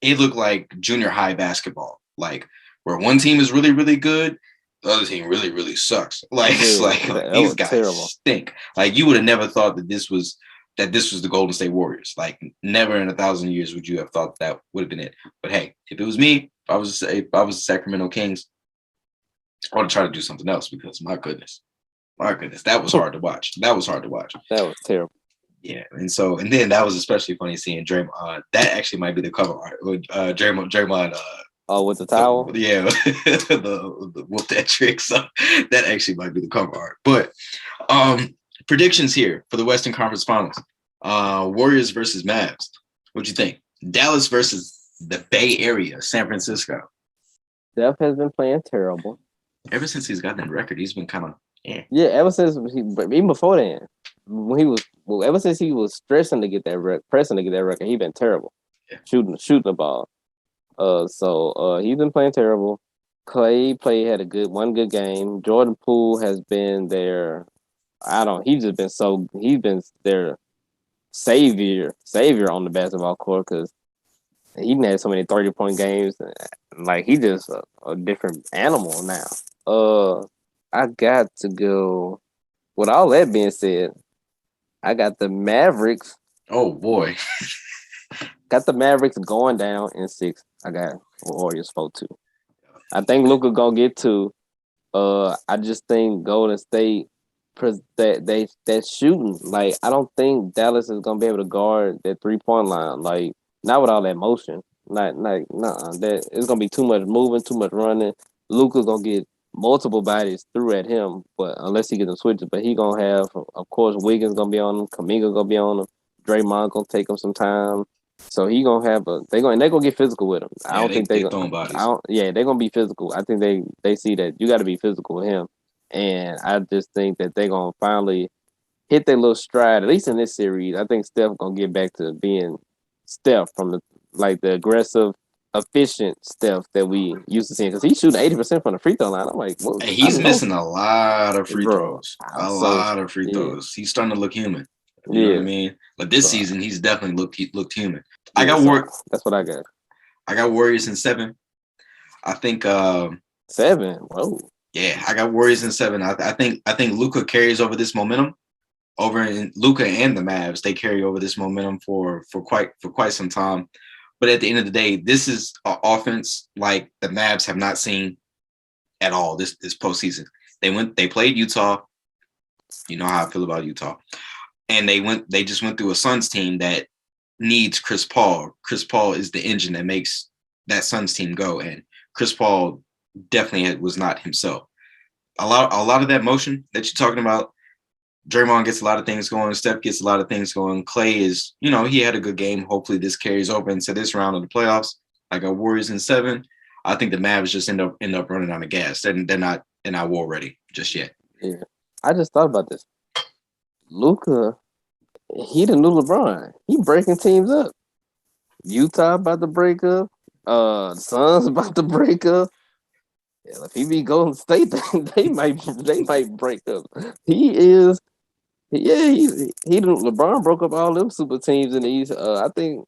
Speaker 1: It looked like junior high basketball, like where one team is really, really good, the other team really, really sucks. Like, these guys terrible. Stink. Like you would have never thought that this was the Golden State Warriors. Like never in 1,000 years would you have thought that would have been it. But hey, if it was me, if I was the Sacramento Kings, I would try to do something else because my goodness, that was hard to watch. That was
Speaker 2: terrible.
Speaker 1: Yeah, and then that was especially funny seeing Draymond. That actually might be the cover art. Draymond.
Speaker 2: With the towel.
Speaker 1: The whoop that trick. So that actually might be the cover art. But predictions here for the Western Conference Finals: Warriors versus Mavs. What you think? Dallas versus the Bay Area, San Francisco.
Speaker 2: Steph has been playing terrible.
Speaker 1: Ever since he's gotten that record, he's been kind of
Speaker 2: yeah. Ever since even before then, when ever since he was pressing to get that record, he's been terrible. Yeah. Shooting the ball. So he's been playing terrible. Clay had one good game. Jordan Poole has been their he's been their savior on the basketball court because he had so many 30-point games. Like he just a different animal now. I got to go. With all that being said, I got the Mavericks.
Speaker 1: Oh boy.
Speaker 2: Got the Mavericks going down in 6. I got Warriors 4-2. I think Luka gonna get 2. I just think Golden State that shooting. Like I don't think Dallas is gonna be able to guard that 3-point line. Like not with all that motion. That it's gonna be too much moving, too much running. Luka's gonna get multiple bodies through at him, but unless he gets them switches, but he gonna have, of course, Wiggins gonna be on him, Kuminga gonna be on him, Draymond gonna take him some time. So he gonna have they're gonna get physical with him. I don't think they're throwing bodies. They're gonna be physical. I think they see that you got to be physical with him, and I just think that they're gonna finally hit their little stride. At least in this series, I think Steph gonna get back to being Steph from the aggressive, efficient Steph that we used to see because he's shooting 80% from the free throw line. I'm like, well,
Speaker 1: he's missing a lot of free throws. A lot of free throws. He's starting to look human. You know what I mean? But this season, he's definitely looked human. That's
Speaker 2: what I got.
Speaker 1: I got Warriors in 7. I think
Speaker 2: 7. Whoa.
Speaker 1: Yeah, I got Warriors in 7. I think Luka carries over this momentum. Over in Luka and the Mavs, they carry over this momentum for quite some time. But at the end of the day, this is an offense like the Mavs have not seen at all this postseason. They played Utah. You know how I feel about Utah. And they just went through a Suns team that needs Chris Paul. Chris Paul is the engine that makes that Suns team go. And Chris Paul definitely was not himself. A lot of that motion that you're talking about, Draymond gets a lot of things going. Steph gets a lot of things going. Clay is, he had a good game. Hopefully this carries over into this round of the playoffs. I got Warriors in 7. I think the Mavs just end up running out of gas. They're not war ready just yet.
Speaker 2: Yeah, I just thought about this. Luka, he the new LeBron. He breaking teams up. Utah about to break up. The Suns about to break up. Yeah, if he be Golden State, they might break up. He is. Yeah, he LeBron broke up all them super teams in the East. I think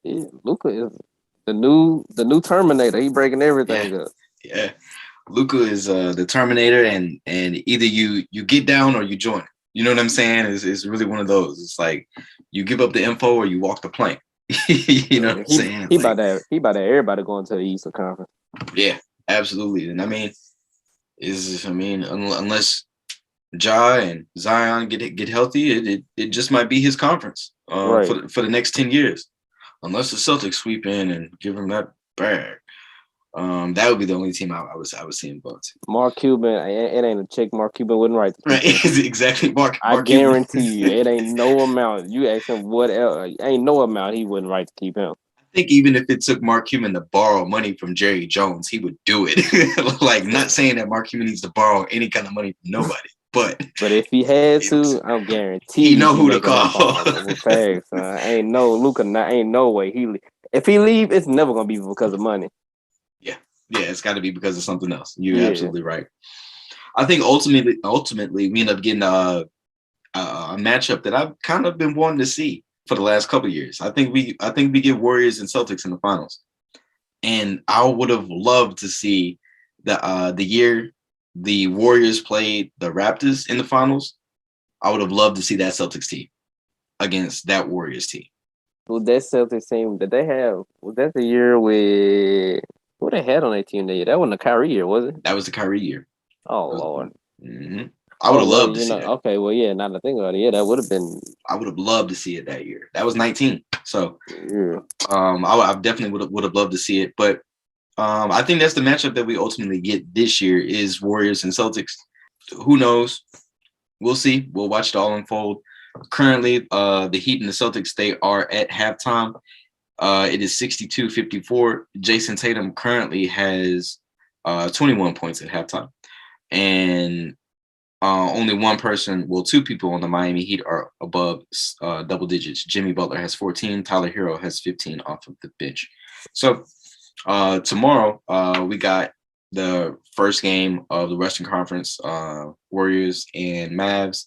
Speaker 2: Luka is the new Terminator. He breaking everything up.
Speaker 1: Yeah. Luca is the Terminator, and either you get down or you join. You know what I'm saying? It's really one of those. It's like you give up the info or you walk the plank. You know what I'm saying?
Speaker 2: He about that. He about that. Everybody going to the Eastern Conference.
Speaker 1: Yeah, absolutely. And I mean, unless Ja and Zion get healthy, it just might be his conference
Speaker 2: Right.
Speaker 1: for the next 10 years, unless the Celtics sweep in and give him that bag. That would be the only team I was seeing going to.
Speaker 2: Mark Cuban, it ain't a check Mark Cuban wouldn't write.
Speaker 1: Right, exactly. Mark
Speaker 2: I
Speaker 1: Cuban.
Speaker 2: guarantee you, it ain't no amount. You ask him what else, ain't no amount he wouldn't write to keep him.
Speaker 1: I think even if it took Mark Cuban to borrow money from Jerry Jones, he would do it. Like, not saying that Mark Cuban needs to borrow any kind of money from nobody, but
Speaker 2: if he had to, I'm guaranteed
Speaker 1: he know who to call.
Speaker 2: Facts, ain't no Luka, ain't no way if he leave, it's never gonna be because of money.
Speaker 1: Yeah, it's got to be because of something else. You're absolutely right. I think ultimately, we end up getting a matchup that I've kind of been wanting to see for the last couple of years. I think we get Warriors and Celtics in the finals, and I would have loved to see the year the Warriors played the Raptors in the finals. I would have loved to see that Celtics team against that Warriors team.
Speaker 2: Well, that Celtics team that they have, was that the year with who they had on that team that year? That wasn't the Kyrie year, was it?
Speaker 1: That was the Kyrie year.
Speaker 2: Oh, Lord.
Speaker 1: Mm-hmm. I would have loved to see that.
Speaker 2: Okay, well, yeah, now that I think about it, yeah, that would have been.
Speaker 1: I would have loved to see it that year. That was 19. So,
Speaker 2: yeah.
Speaker 1: I definitely would have loved to see it. But I think that's the matchup that we ultimately get this year is Warriors and Celtics. Who knows? We'll see. We'll watch it all unfold. Currently, the Heat and the Celtics, they are at halftime. It is 62-54. Jason Tatum currently has 21 points at halftime. And only two people on the Miami Heat are above double digits. Jimmy Butler has 14. Tyler Hero has 15 off of the bench. So tomorrow, we got the first game of the Western Conference, Warriors and Mavs.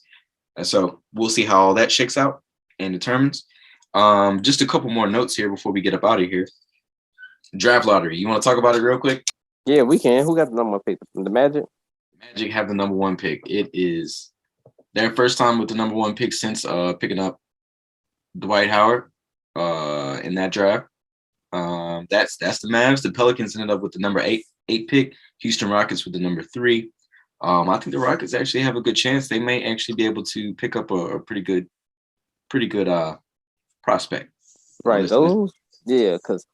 Speaker 1: And so we'll see how all that shakes out and determines. Just a couple more notes here before we get up out of here. Draft lottery. You want to talk about it real quick?
Speaker 2: Yeah, we can. Who got the number one pick? The Magic?
Speaker 1: Magic have the number one pick. It is their first time with the number one pick since picking up Dwight Howard in that draft. That's the Mavs. The Pelicans ended up with the number eight pick. Houston Rockets with the number 3. I think the Rockets actually have a good chance. They may actually be able to pick up a pretty good prospect.
Speaker 2: Right. Those, yeah, because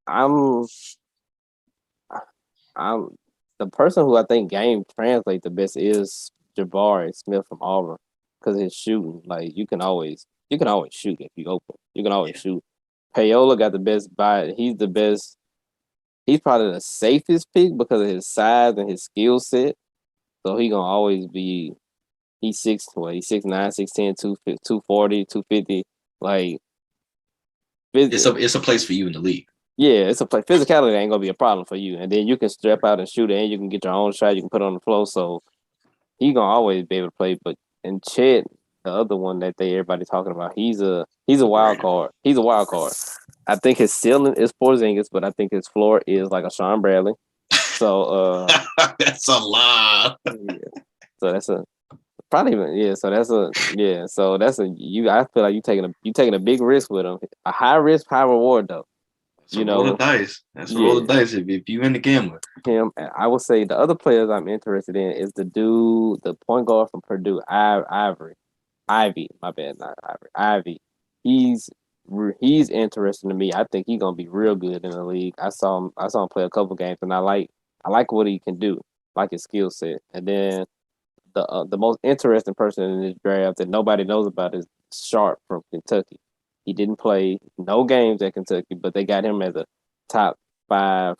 Speaker 2: I'm the person who I think game translate the best is Jabari Smith from Auburn because his shooting, like you can always shoot if you open. You can always shoot. Payola got the best buy. He's the best. He's probably the safest pick because of his size and his skill set. So he gonna always be. He's 6'9", 6'10", 240, 250. Like
Speaker 1: it's a place for you in the league.
Speaker 2: Yeah, it's a play. Physicality ain't gonna be a problem for you, and then you can step out and shoot it, and you can get your own shot. You can put it on the floor, so he gonna always be able to play. But and Chet, the other one that everybody talking about, he's a wild card. He's a wild card. I think his ceiling is Porzingis, but I think his floor is like a Sean Bradley. So
Speaker 1: that's a lot.
Speaker 2: Yeah. So that's a probably even So that's a So that's a you. I feel like you taking a big risk with him. A high risk, high reward though.
Speaker 1: That's a roll of dice. That's a roll of dice if you in the gambler.
Speaker 2: Him, I would say the other players I'm interested in is the point guard from Purdue, Ivy. My bad, not Ivory. Ivy. He's interesting to me. I think he's gonna be real good in the league. I saw him play a couple games, and I like what he can do, like his skill set. And then the most interesting person in this draft that nobody knows about is Sharp from Kentucky. He didn't play no games at Kentucky, but they got him as a top 5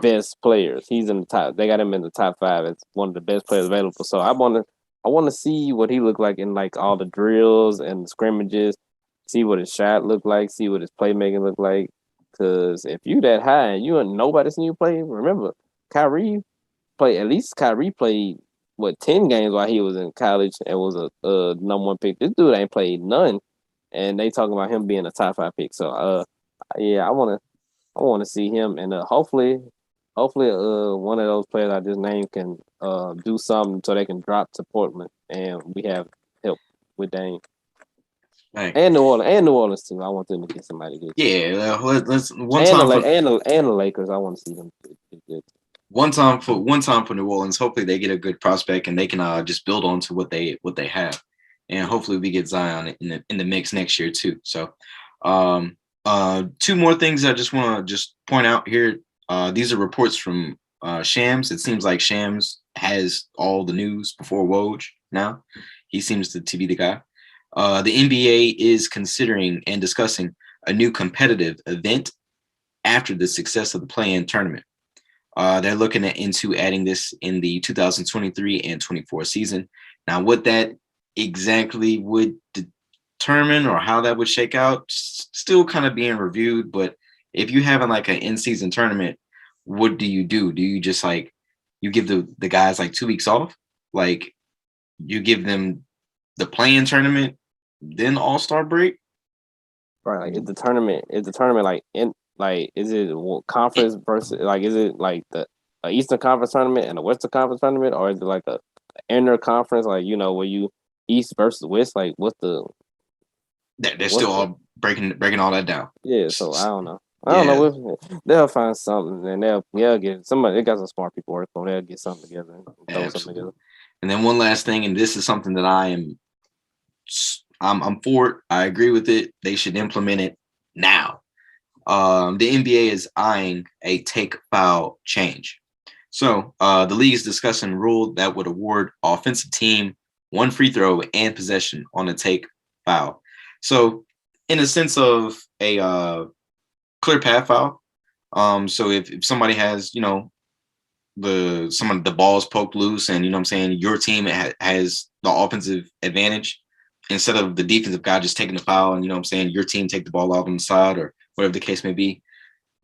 Speaker 2: best players. He's in the top. They got him in the top 5 as one of the best players available. So I want to see what he looked like in like all the drills and the scrimmages. See what his shot looked like. See what his playmaking looked like. Because if you that high and you and nobody seen you play, remember Kyrie played 10 games while he was in college and was a number 1 pick. This dude ain't played none. And they talking about him being a top 5 pick. So, I want to see him, and hopefully hopefully, one of those players I just named can do something so they can drop to Portland, and we have help with Dame
Speaker 1: Right.
Speaker 2: and New Orleans too. I want them to get somebody good too.
Speaker 1: Yeah, let's one
Speaker 2: And
Speaker 1: time for
Speaker 2: the Lakers, I want to see them get good.
Speaker 1: one time for New Orleans. Hopefully they get a good prospect and they can just build on to what they have, and hopefully we get Zion in the mix next year too. So, two more things I just want to just point out here. These are reports from Shams. It seems like Shams has all the news before Woj now. He seems to be the guy. The NBA is considering and discussing a new competitive event after the success of the play-in tournament. They're looking into adding this in the 2023 and 24 season. Now, what that exactly would determine or how that would shake out, still kind of being reviewed. But if you having like an in-season tournament, what do you do? Do you just like you give the guys like 2 weeks off? Like you give them the play-in tournament, then All-Star break?
Speaker 2: Right, like is the tournament like is it conference versus like is it like the Eastern Conference tournament and the Western Conference tournament, or is it like a inter conference, like where you East versus West, like
Speaker 1: They're
Speaker 2: what's
Speaker 1: still
Speaker 2: the
Speaker 1: all breaking all that down.
Speaker 2: yeah? So I don't know. I don't
Speaker 1: Yeah,
Speaker 2: know. They'll find something and they'll get somebody. They got some smart people working on. They'll get something together and throw something together.
Speaker 1: absolutely. And then one last thing, and this is something that I'm for it. I agree with it. They should implement it now. The NBA is eyeing a take foul change. So the league is discussing a rule that would award offensive team one free throw and possession on a take foul. So in a sense of a clear path foul. So if somebody has, the ball's poked loose and what I'm saying, your team has the offensive advantage instead of the defensive guy just taking the foul and what I'm saying, your team take the ball out on the side or whatever the case may be,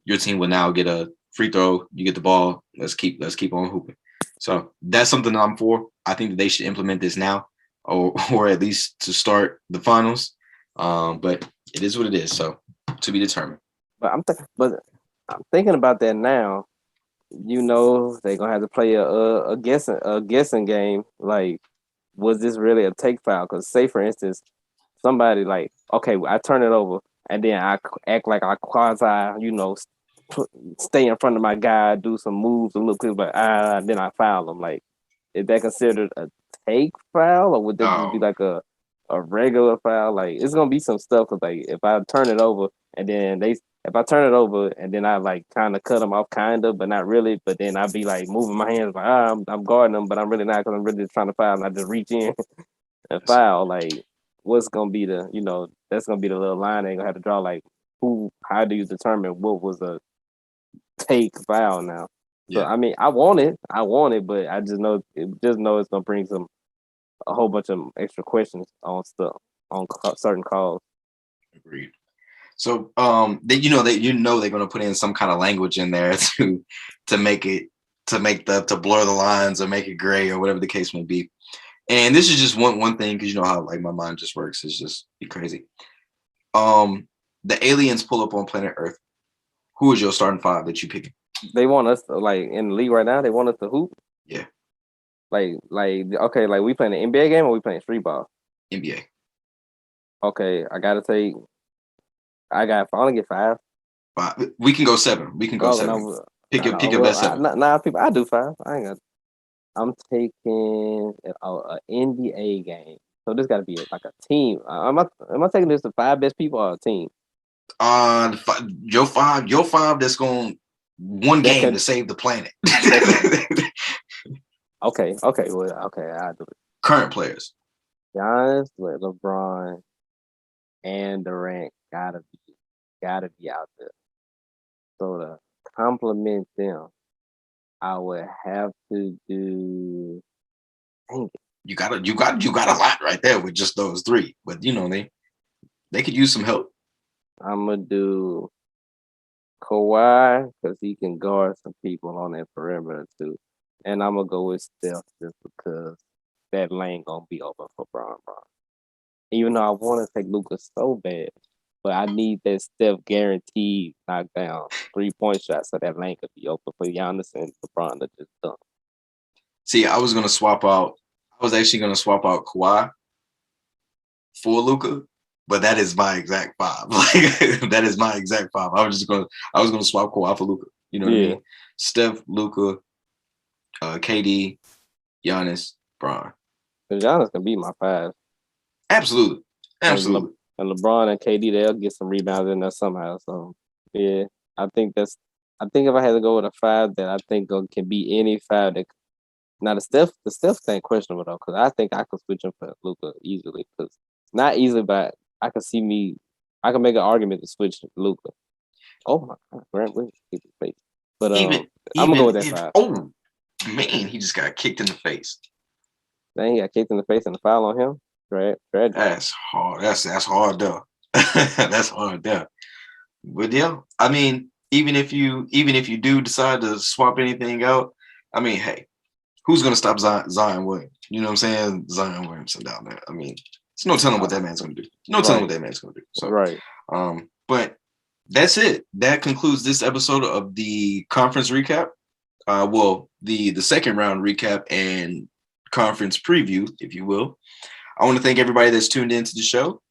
Speaker 1: your team will now get a free throw, you get the ball, let's keep on hooping. So that's something that I'm for. I think that they should implement this now or at least to start the finals. But it is what it is, so to be determined.
Speaker 2: But I'm thinking about that now. They're gonna have to play a guessing game. Like, was this really a take foul? Because say for instance, somebody like, okay, I turn it over, and then I act like I quasi, stay in front of my guy, do some moves, a little quick, but then I foul him. Like, is that considered a take foul, or would that just be
Speaker 1: Oh,
Speaker 2: like a regular foul? Like, it's gonna be some stuff because like if I turn it over and then if I turn it over and then I like kind of cut them off, kind of, but not really. But then I'd be like moving my hands like I'm guarding them, but I'm really not because I'm really trying to foul, and I just reach in and foul. Like, what's gonna be that's gonna be the little line they gonna have to draw. Like, how do you determine what was a take foul now? So
Speaker 1: yeah,
Speaker 2: I mean, I want it, but I just know it's gonna bring a whole bunch of extra questions on stuff on certain calls.
Speaker 1: agreed. So they're gonna put in some kind of language in there to make it to blur the lines or make it gray or whatever the case may be. And this is just one thing because you know how like my mind just works. It's just be crazy. The aliens pull up on planet Earth. Who is your starting five that you pick?
Speaker 2: They want us to, like in the league right now. They want us to hoop.
Speaker 1: Yeah,
Speaker 2: Okay, like we playing an NBA game or we playing street ball.
Speaker 1: NBA.
Speaker 2: Okay, I gotta take. I only get five.
Speaker 1: Five. We can go seven. We can go
Speaker 2: Oh
Speaker 1: seven.
Speaker 2: no,
Speaker 1: Pick
Speaker 2: no,
Speaker 1: your
Speaker 2: no.
Speaker 1: pick your
Speaker 2: Well,
Speaker 1: best seven.
Speaker 2: people. I do five. I ain't got. I'm taking a NBA game. So this got to be like a team. Am I taking this to five best people or a team?
Speaker 1: Your five that's going one
Speaker 2: That
Speaker 1: game to
Speaker 2: could.
Speaker 1: save the planet.
Speaker 2: That could. Okay. Okay. Well. Okay. I do it.
Speaker 1: Current players.
Speaker 2: Giannis, LeBron, and Durant gotta be out there. So to compliment them, I would have to do. Dang it,
Speaker 1: You got a lot right there with just those three. But they could use some help.
Speaker 2: I'm gonna do Kawhi because he can guard some people on that perimeter too, and I'm gonna go with Steph just because that lane gonna be open for Bron. Even though I want to take Lucas so bad, but I need that Steph guaranteed knockdown 3-point shot so that lane could be open for Giannis and LeBron to just dunk.
Speaker 1: See, I was actually gonna swap out Kawhi for Luka, but that is my exact five. Like that is my exact five. I was gonna swap Kawhi for Luka. You know what I mean? Steph, Luka, KD, Giannis, Bron.
Speaker 2: Giannis can be my 5.
Speaker 1: Absolutely. Absolutely.
Speaker 2: And LeBron and KD, they'll get some rebounds in there somehow. So yeah, I think if I had to go with a 5 that I think can be any 5 that. Now the Steph thing questionable though, because I think I could switch him for Luka easily. Because not easily, but I can make an argument to switch Luka. Oh my God, Grant Williams kicked in the face. But I'm gonna go with that 5.
Speaker 1: Oh man, he just got kicked in the face.
Speaker 2: Then he got kicked in the face and a foul on him. Right?
Speaker 1: That's hard. That's hard though. That's hard though. But yeah, I mean, even if you do decide to swap anything out, I mean, hey, who's gonna stop Zion Williams? You know what I'm saying? Zion Williamson down there. I mean, there's no telling what that man's gonna do. No telling what that man's gonna do. So but that's it. That concludes this episode of the conference recap. The second round recap and conference preview, if you will. I want to thank everybody that's tuned into the show.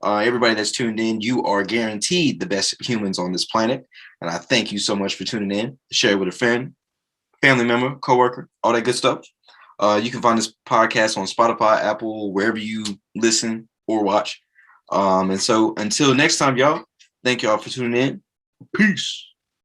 Speaker 1: Everybody that's tuned in, you are guaranteed the best humans on this planet. And I thank you so much for tuning in. Share it with a friend, family member, coworker, all that good stuff. You can find this podcast on Spotify, Apple, wherever you listen or watch. And so until next time, y'all, thank y'all for tuning in. Peace.